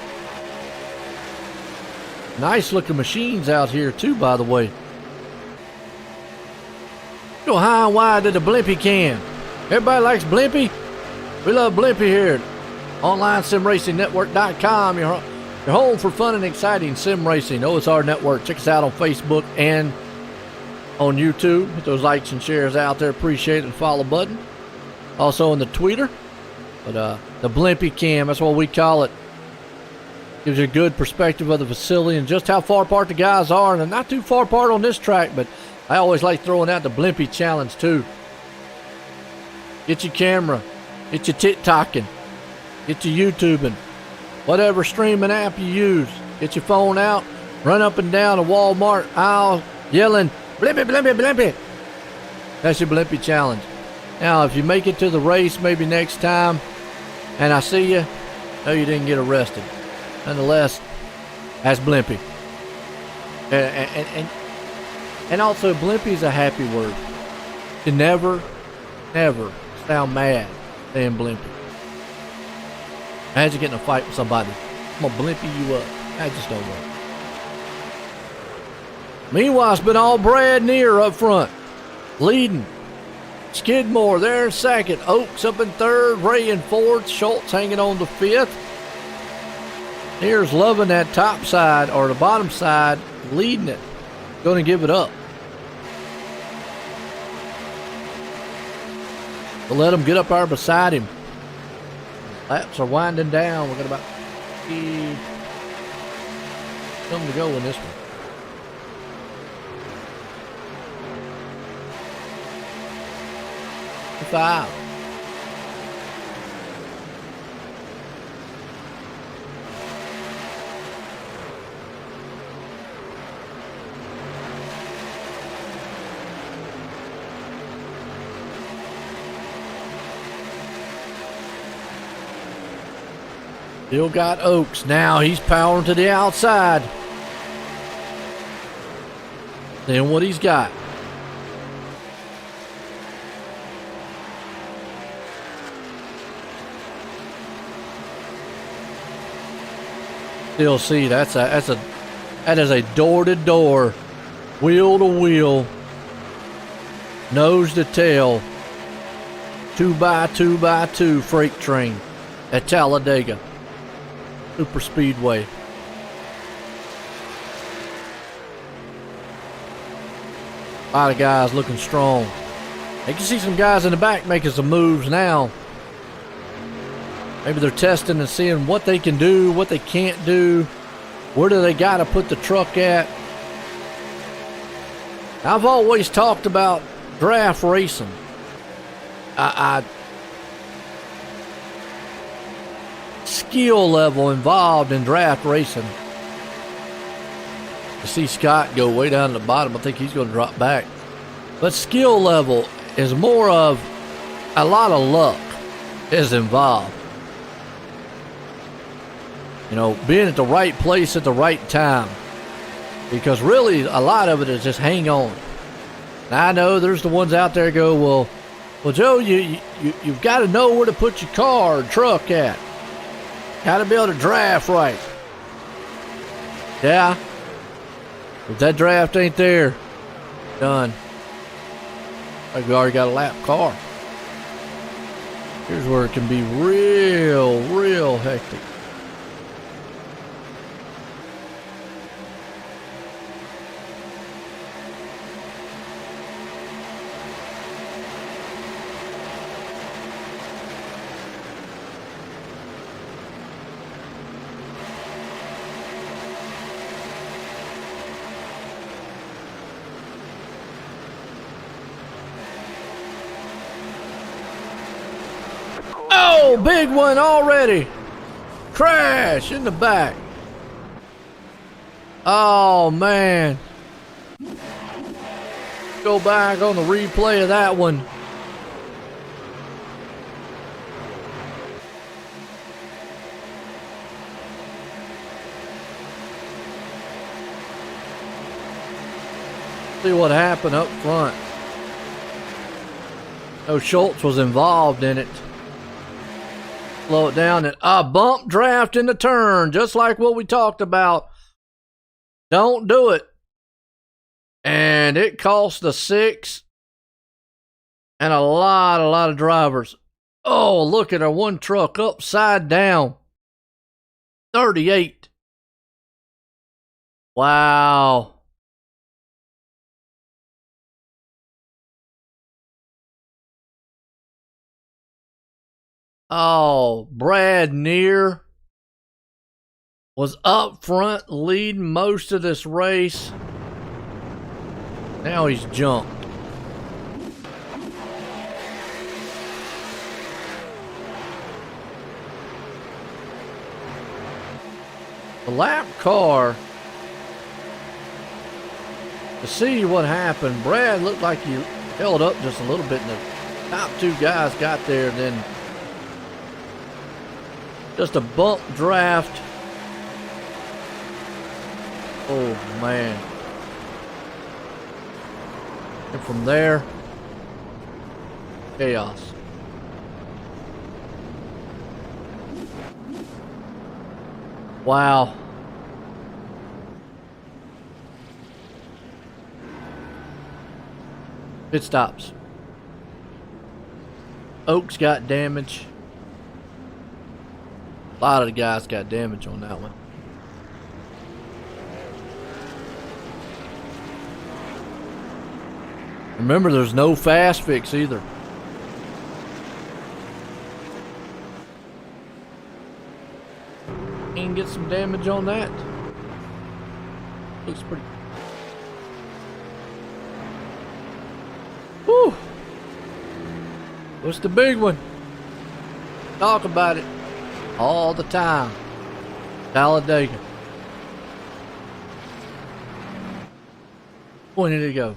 Nice looking machines out here too, by the way. Go high and wide to the Blimpy cam. Everybody likes Blimpy. We love Blimpy here. OnlineSimRacingNetwork.com. Your home for fun and exciting sim racing. OSR Network. Check us out on Facebook and on YouTube. Hit those likes and shares out there. Appreciate it. And follow button. Also on the Twitter. But the Blimpy cam, that's what we call it. Gives you a good perspective of the facility and just how far apart the guys are. And they're not too far apart on this track, but I always like throwing out the Blimpy challenge too. Get your camera. Get your TikToking. Get your YouTubing. Whatever streaming app you use. Get your phone out. Run up and down a Walmart aisle yelling, Blimpy, Blimpy, Blimpy. That's your Blimpy challenge. Now, if you make it to the race maybe next time, and I see you, no, you didn't get arrested. nonetheless, that's Blimpy. And also, Blimpy is a happy word. You never sound mad saying Blimpy. Imagine getting in a fight with somebody. I'm gonna Blimpy you up. That just don't work. Meanwhile, it's been all Brad Near up front, leading. Skidmore there in second. Oaks up in third. Ray in fourth. Schultz hanging on to fifth. Near's loving that top side or the bottom side, leading it. Going to give it up. We'll let him get up there beside him. Laps are winding down. We've got about 50 something to go in this one. Five. Still got Oaks. Now he's powering to the outside. Then what he's got. Still see that is a door-to-door, wheel-to-wheel, nose-to-tail, 2x2x2 freight train at Talladega Super Speedway. A lot of guys looking strong. You can see some guys in the back making some moves now. Maybe they're testing and seeing what they can do, what they can't do. Where do they got to put the truck at? I've always talked about draft racing. Skill level involved in draft racing. You see Scott go way down to the bottom. I think he's going to drop back. But skill level is more of a lot of luck is involved. You know, being at the right place at the right time. Because really, a lot of it is just hang on. Now, I know there's the ones out there go, well, Joe, you've got to know where to put your car or truck at. Got to be able to draft right. Yeah. If that draft ain't there, done. Like we already got a lap car. Here's where it can be real hectic. Oh, big one already. Crash in the back. Oh, man. Go back on the replay of that one. See what happened up front. No, Schultz was involved in it. Slow it down and a bump draft in the turn, just like what we talked about. Don't do it. And it cost the 6 and a lot of drivers. Oh, look at our one truck upside down. 38. Wow. Oh, Brad Near was up front leading most of this race. Now he's jumped. The lap car, to see what happened, Brad looked like he held up just a little bit and the top two guys got there, and then just a bump draft Oh, man. And from there, chaos. Wow. Pit stops. Oaks got damage. A lot of the guys got damage on that one. Remember, there's no fast fix either. Can get some damage on that. Looks pretty. Whew. What's the big one? Talk about it all the time. Talladega. When did it go?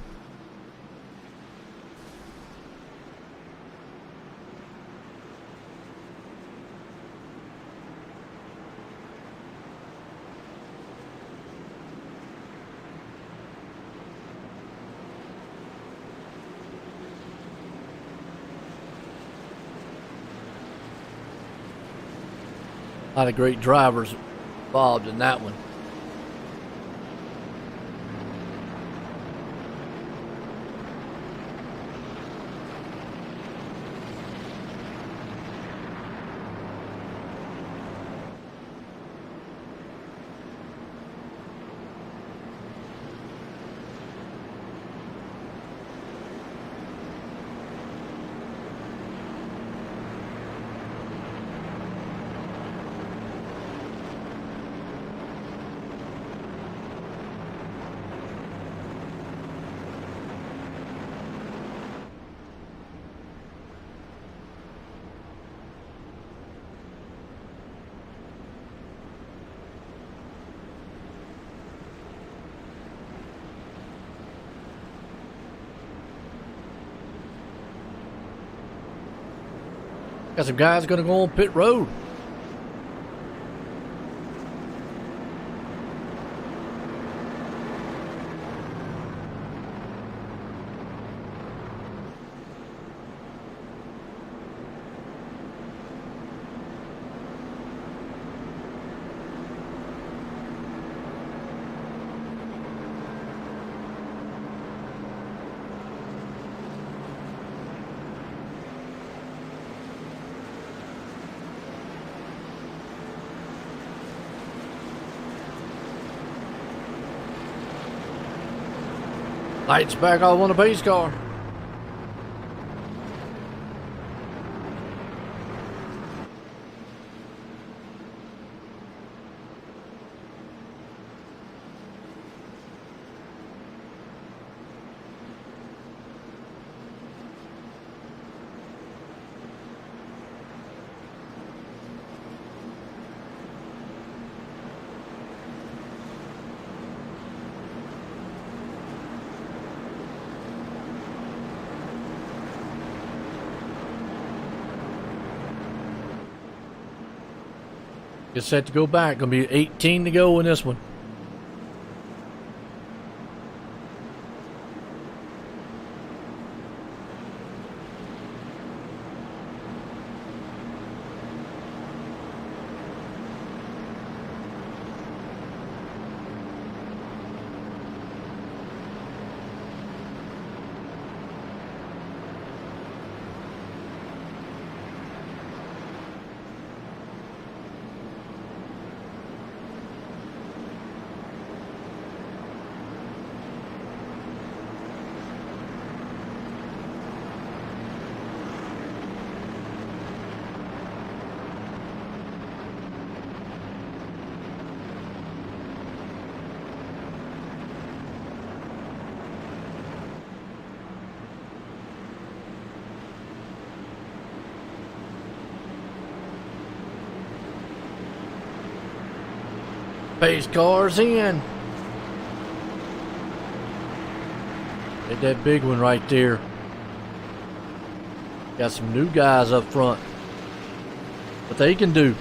A lot of great drivers involved in that one. Got some guys gonna go on pit road. Lights back on the pace car. Get set to go back. Gonna be 18 to go in this one. Pace cars in. Hit that big one right there. Got some new guys up front. What they can do.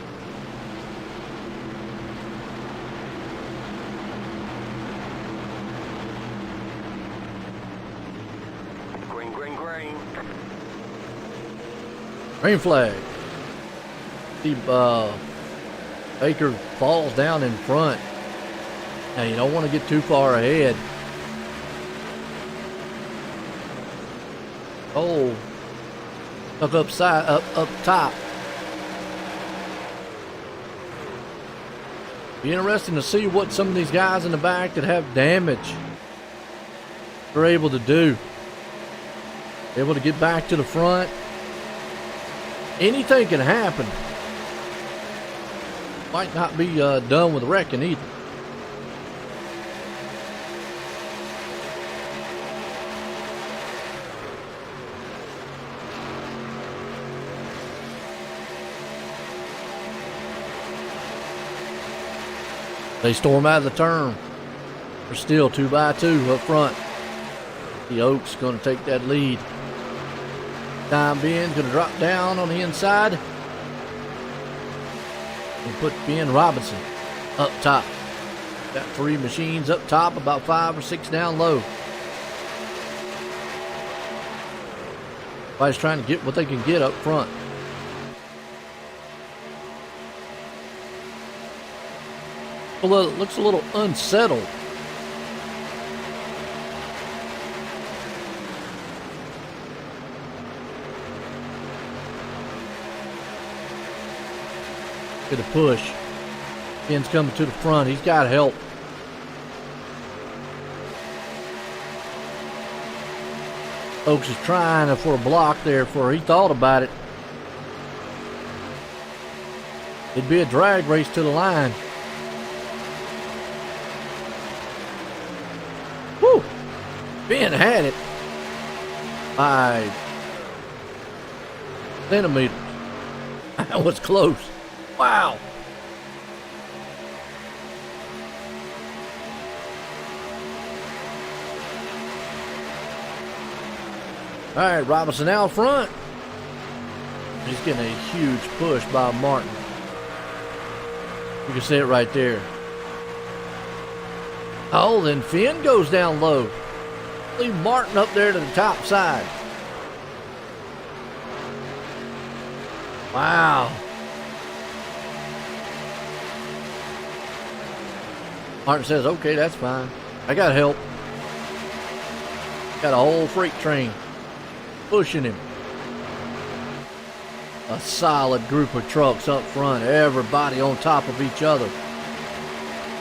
Green flag. See, Baker falls down in front. Now you don't want to get too far ahead. Oh, look up top. Be interesting to see what some of these guys in the back that have damage are able to do. Able to get back to the front. Anything can happen. Might not be done with wrecking either. They storm out of the turn. They're still 2x2 up front. The Oak's going to take that lead. Time being, going to drop down on the inside. And put Ben Robinson up top. Got 3 machines up top, about 5 or 6 down low. Everybody's trying to get what they can get up front. Looks a little unsettled. Get a push. Ben's coming to the front. He's got help. Oaks is trying for a block there for he thought about it. It'd be a drag race to the line. Woo! Ben had it by centimeters. That was close. Wow. All right, Robinson out front. He's getting a huge push by Martin. You can see it right there. Oh, then Finn goes down low. Leave Martin up there to the top side. Wow. Martin says, okay, that's fine. I got help. Got a whole freight train pushing him. A solid group of trucks up front. Everybody on top of each other.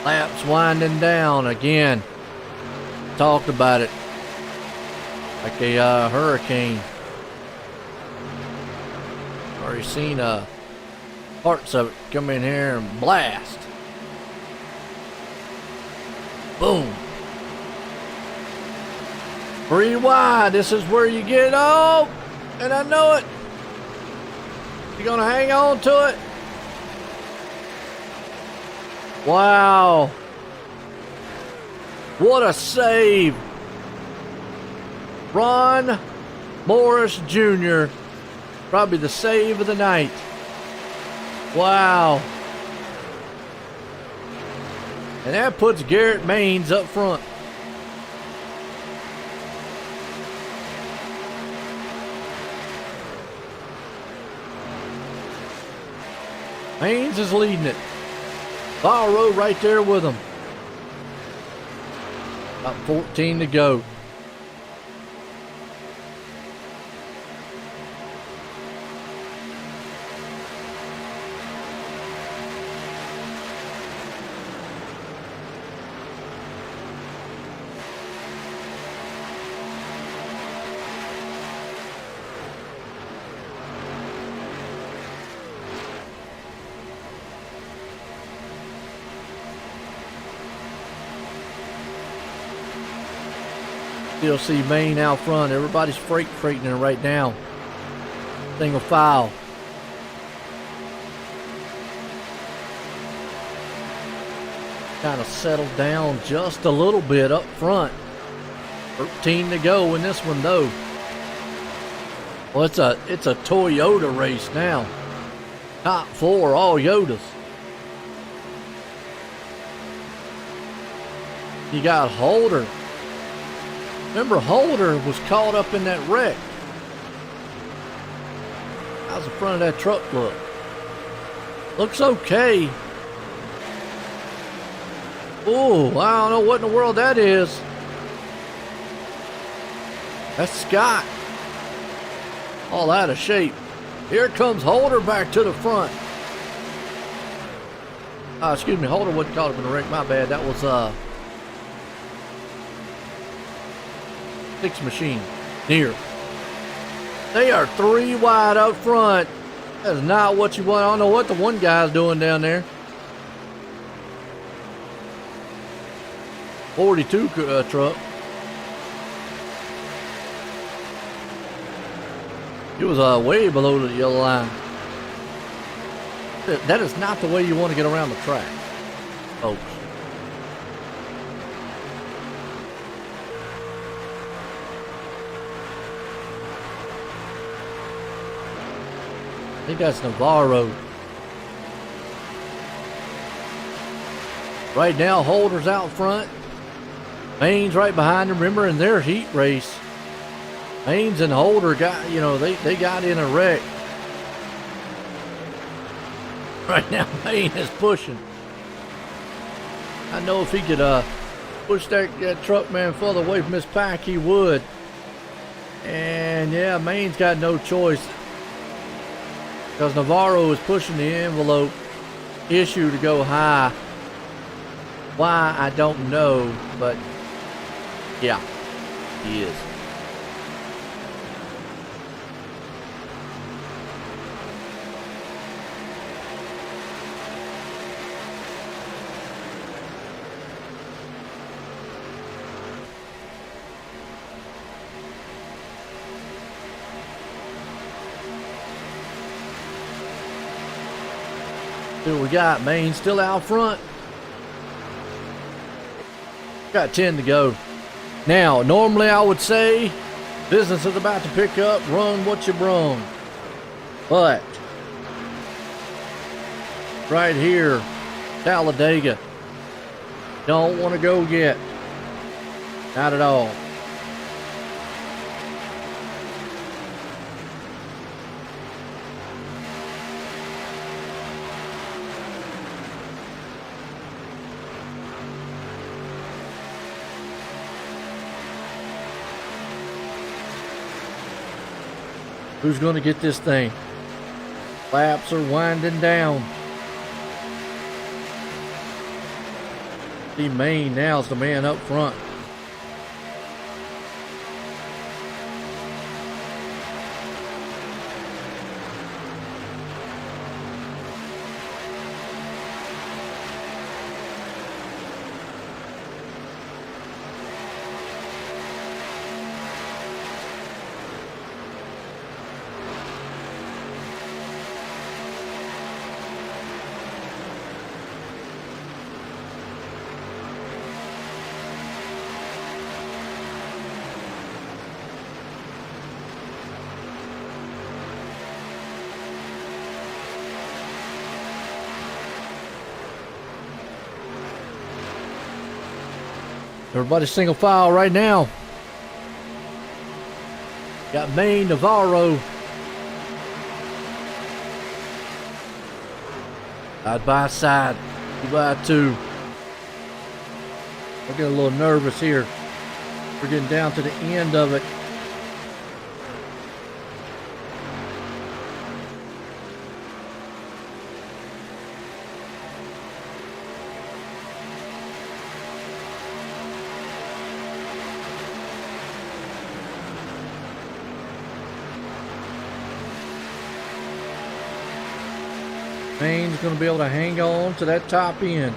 Laps winding down again. Talked about it. Like a hurricane. Already seen parts of it come in here and blast. Boom. 3 wide. This is where you get off. And I know it. You're going to hang on to it. Wow. What a save. Ron Morris Jr. Probably the save of the night. Wow. And that puts Garrett Maines up front. Maines is leading it. Borrow right there with him. About 14 to go. Still see Maine out front. Everybody's freighting it right now. Single file. Kind of settled down just a little bit up front. 13 to go in this one though. Well, it's a Toyota race now. Top 4, all Yodas. You got Holder. Remember, Holder was caught up in that wreck. How's the front of that truck look? Looks okay. Oh, I don't know what in the world that is. That's Scott. All out of shape. Here comes Holder back to the front. Excuse me, Holder wasn't caught up in the wreck. My bad. That was Six Machine. Near. They are 3 wide up front. That is not what you want. I don't know what the one guy's doing down there. 42 truck. It was way below the yellow line. That is not the way you want to get around the track, folks. I think that's Navarro. Right now, Holder's out front. Main's right behind him. Remember, in their heat race, Maines and Holder got, they got in a wreck. Right now, Maine is pushing. I know if he could push that truck man further away from his pack, he would. And yeah, Maine's got no choice. Because Navarro is pushing the envelope issue to go high. Why, I don't know, but yeah, he is. See what we got. Maine still out front. Got 10 to go. Now, normally I would say business is about to pick up. Run what you brung. But right here, Talladega, don't want to go yet. Not at all. Who's going to get this thing? Laps are winding down. See, Maine now is the man up front. Everybody's single file right now. Got Maine, Navarro. Side by side. 2 by 2. We're getting a little nervous here. We're getting down to the end of it. Maine's going to be able to hang on to that top end.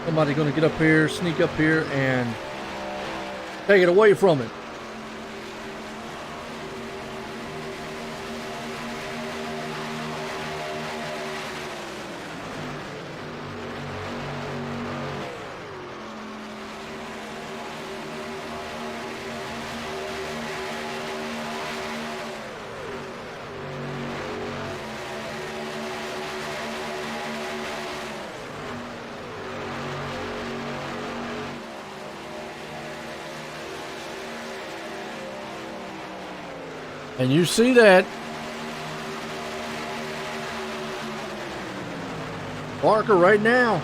Somebody's going to get up here, sneak up here, and take it away from him. And you see that. Parker right now.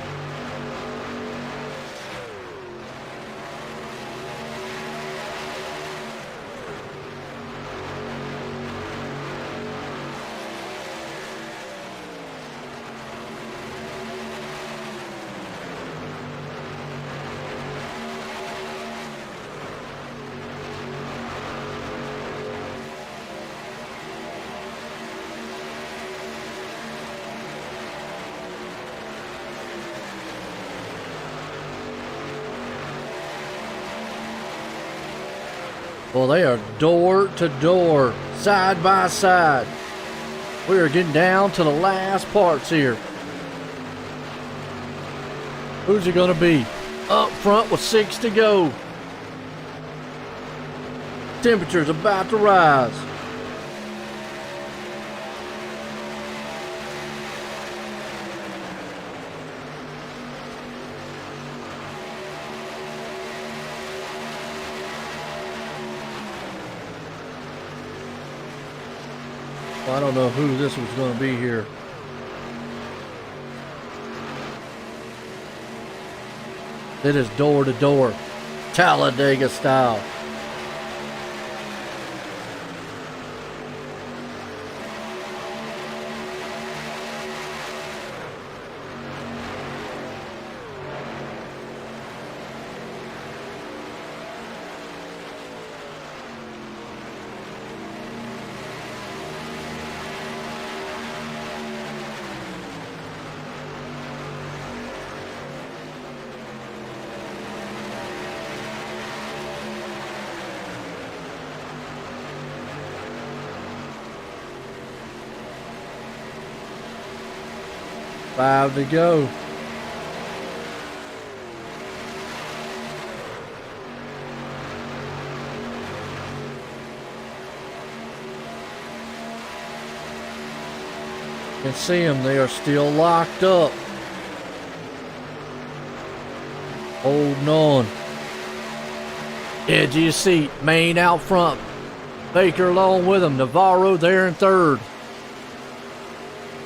Well, they are door to door, side by side. We are getting down to the last parts here. Who's it going to be? Up front with 6 to go. Temperature's about to rise. Well, I don't know who this was going to be here. It is door to door, Talladega style. Five to go. You can see them, they are still locked up. Holding on. Edge of your seat, Main out front. Baker along with him. Navarro there in third.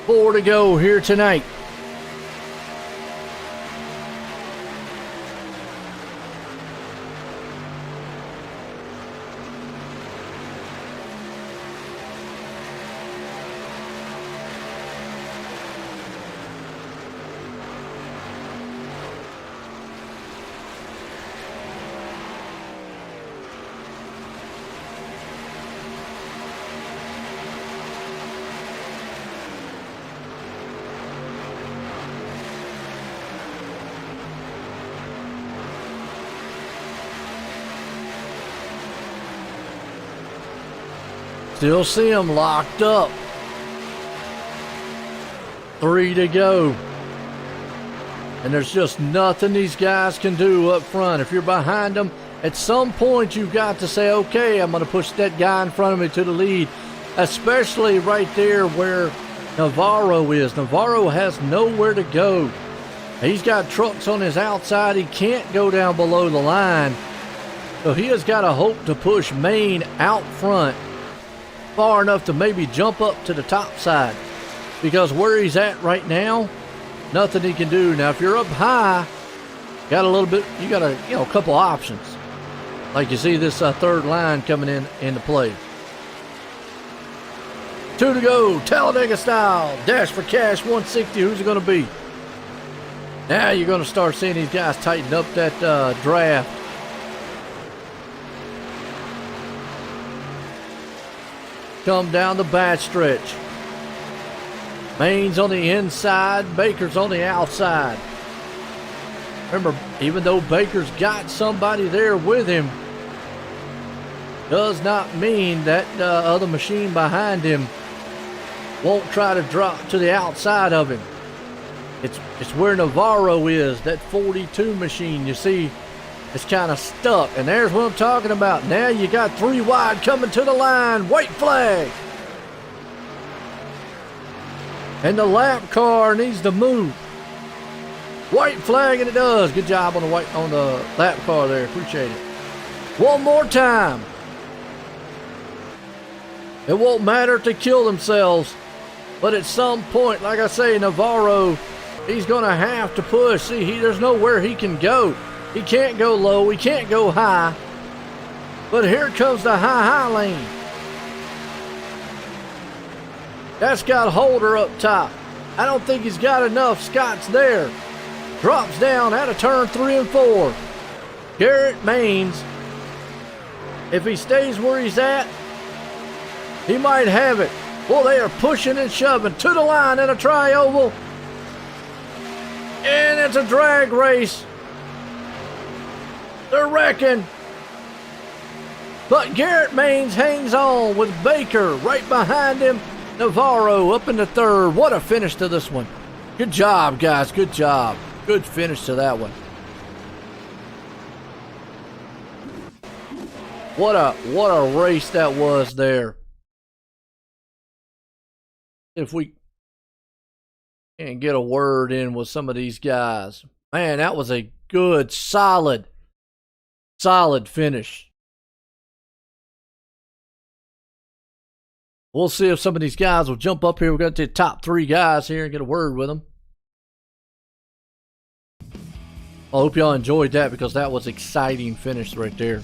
4 to go here tonight. Still see them locked up. 3 to go. And there's just nothing these guys can do up front. If you're behind them, at some point you've got to say, okay, I'm going to push that guy in front of me to the lead. Especially right there where Navarro is. Navarro has nowhere to go. He's got trucks on his outside. He can't go down below the line. So he has got to hope to push Main out front far enough to maybe jump up to the top side, because where he's at right now, nothing he can do. Now if you're up high, got a little bit, you got a couple options, like you see this third line coming into play. 2 to go, Talladega style, Dash for Cash 160. Who's it going to be? Now you're going to start seeing these guys tighten up that draft. Come down the back stretch. Main's on the inside, Baker's on the outside. Remember, even though Baker's got somebody there with him, does not mean that other machine behind him won't try to drop to the outside of him. It's where Navarro is, that 42 machine. You see, it's kind of stuck, and there's what I'm talking about. Now you got 3 wide coming to the line. White flag. And the lap car needs to move. White flag, and it does. Good job on the lap car there. Appreciate it. One more time. It won't matter if they kill themselves, but at some point, like I say, Navarro, he's going to have to push. See, there's nowhere he can go. He can't go low. He can't go high. But here comes the high lane. That's got Holder up top. I don't think he's got enough. Scott's there. Drops down out of turn 3 and 4. Garrett Maines, if he stays where he's at, he might have it. Well, they are pushing and shoving to the line in a tri-oval. And it's a drag race. They're wrecking. But Garrett Maines hangs on with Baker right behind him. Navarro up in the third. What a finish to this one. Good job, guys. Good job. Good finish to that one. What a race that was there. If we can't get a word in with some of these guys. Man, that was a good, solid finish. We'll see if some of these guys will jump up here. We're going to the top 3 guys here and get a word with them. I hope y'all enjoyed that because that was exciting finish right there.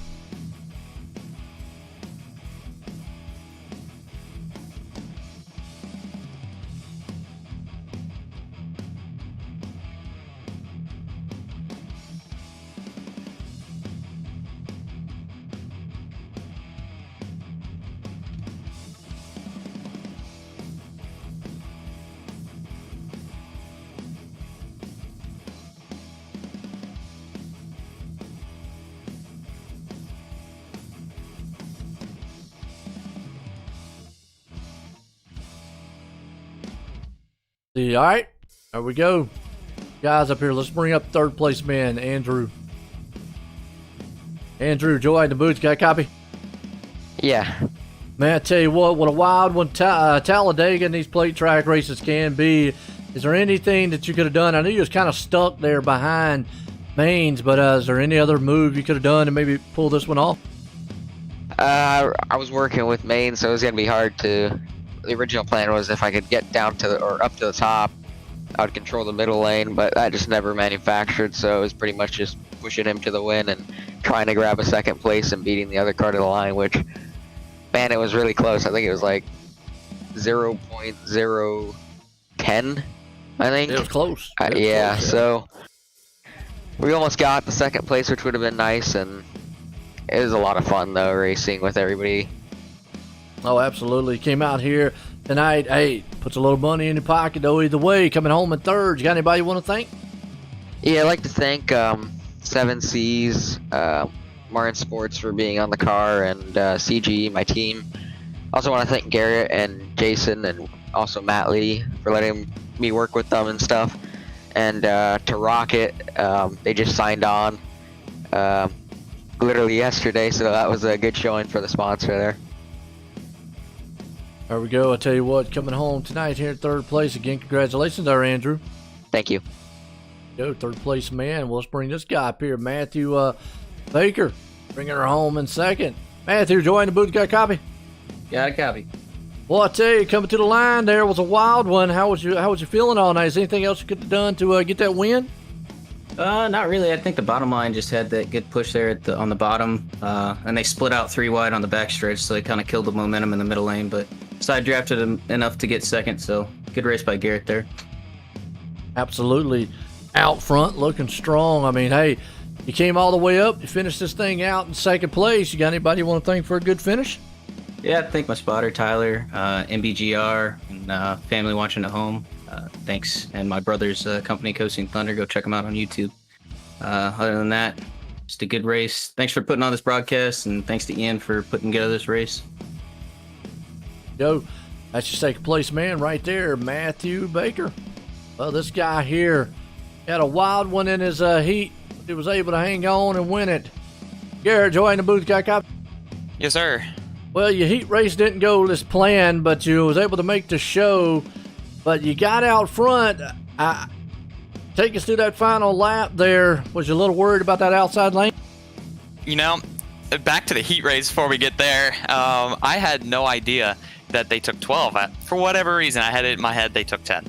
See, all right, there we go. Guys up here, let's bring up third place man, Andrew. Andrew, Joy in the boots, got a copy? Yeah. Man, I tell you what a wild one Talladega and these plate track races can be. Is there anything that you could have done? I know you was kind of stuck there behind Maines, but is there any other move you could have done to maybe pull this one off? I was working with Maine, so it was going to be hard to... The original plan was if I could get down to or up to the top, I would control the middle lane, but that just never manufactured, so it was pretty much just pushing him to the win and trying to grab a second place and beating the other car to the line, which, man, it was really close. I think it was like 0.010, I think. It was close. Yeah, so we almost got the second place, which would have been nice, and it was a lot of fun, though, racing with everybody. Oh, absolutely. Came out here tonight. Hey, puts a little money in your pocket, though, either way. Coming home in third. You got anybody you want to thank? Yeah, I'd like to thank 7Cs, Martin Sports for being on the car, and CG, my team. Also want to thank Garrett and Jason and also Matt Lee for letting me work with them and stuff. And to Rocket, they just signed on literally yesterday, so that was a good showing for the sponsor there. There we go. I tell you what, coming home tonight here in third place. Again, congratulations there, Andrew. Thank you. Go, third place man. Well, let's bring this guy up here, Matthew Baker, bringing her home in second. Matthew, join the booth. Got a copy? Got a copy. Well, I tell you, coming to the line there was a wild one. How was you feeling all night? Is anything else you could have done to get that win? Not really. I think the bottom line just had that good push there on the bottom, and they split out 3 wide on the backstretch, so they kind of killed the momentum in the middle lane, but side drafted him enough to get second, so good race by Garrett there. Absolutely. Out front, looking strong. I mean, hey, you came all the way up. You finished this thing out in second place. You got anybody you want to thank for a good finish? Yeah, I thank my spotter, Tyler, MBGR, and family watching at home. Thanks. And my brother's company, Coasting Thunder. Go check them out on YouTube. Other than that, just a good race. Thanks for putting on this broadcast, and thanks to Ian for putting together this race. Go. That's your second place man right there, Matthew Baker. Well, this guy here had a wild one in his heat. He was able to hang on and win it. Garrett, join the booth, got copy? Yes, sir. Well, your heat race didn't go as planned, but you was able to make the show. But you got out front. Take us through that final lap there. Was you a little worried about that outside lane? You know, back to the heat race before we get there. I had no idea that they took 12. For whatever reason, I had it in my head they took 10.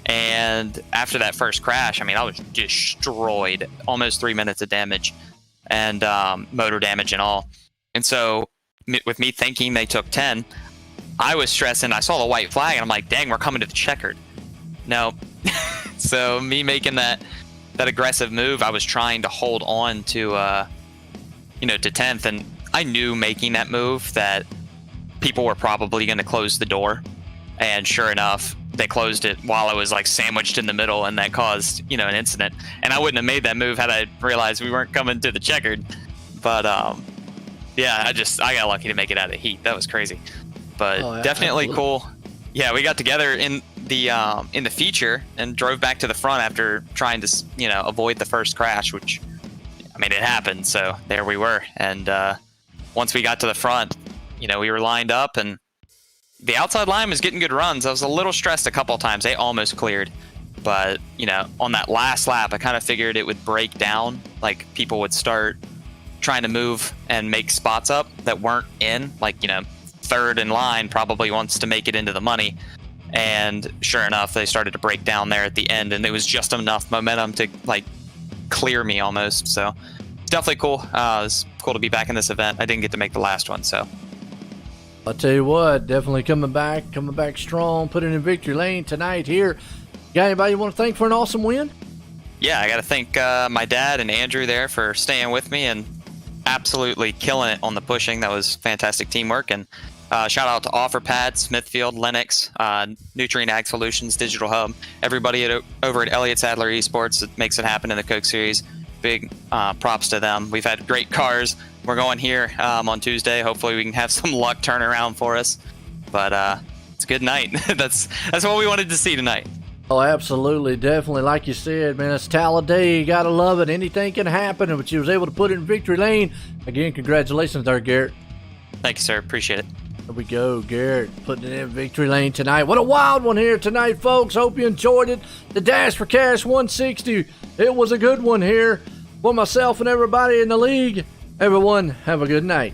And after that first crash, I mean, I was destroyed, almost 3 minutes of damage, and motor damage and all. And so, with me thinking they took 10, I was stressing. I saw the white flag, and I'm like, dang, we're coming to the checkered. No. So, me making that aggressive move, I was trying to hold on to, to 10th, and I knew making that move that people were probably going to close the door. And sure enough, they closed it while I was like sandwiched in the middle, and that caused, an incident. And I wouldn't have made that move had I realized we weren't coming to the checkered. But yeah, I got lucky to make it out of the heat. That was crazy. But definitely cool. Yeah, we got together in the feature and drove back to the front after trying to, avoid the first crash, which, I mean, it happened. So there we were. And once we got to the front, we were lined up, and the outside line was getting good runs. I was a little stressed a couple of times. They almost cleared. But, on that last lap, I kind of figured it would break down. Like, people would start trying to move and make spots up that weren't in. Like, third in line probably wants to make it into the money. And sure enough, they started to break down there at the end. And it was just enough momentum to, like, clear me almost. So, it's definitely cool. It was cool to be back in this event. I didn't get to make the last one, so... I'll tell you what, definitely coming back strong, putting in victory lane tonight here. Got anybody you want to thank for an awesome win? Yeah, I got to thank my dad and Andrew there for staying with me and absolutely killing it on the pushing. That was fantastic teamwork. And shout out to OfferPad, Smithfield, Lennox, Nutrient Ag Solutions, Digital Hub, everybody over at Elliott Sadler Esports that makes it happen in the Coke Series. Big props to them. We've had great cars. We're going here on Tuesday. Hopefully we can have some luck turn around for us. But it's a good night. That's what we wanted to see tonight. Oh, absolutely. Definitely. Like you said, man, it's Talladega. You got to love it. Anything can happen, but you was able to put it in victory lane. Again, congratulations there, Garrett. Thank you, sir. Appreciate it. There we go, Garrett, putting it in victory lane tonight. What a wild one here tonight, folks. Hope you enjoyed it. The Dash for Cash 160. It was a good one here for myself and everybody in the league. Everyone, have a good night.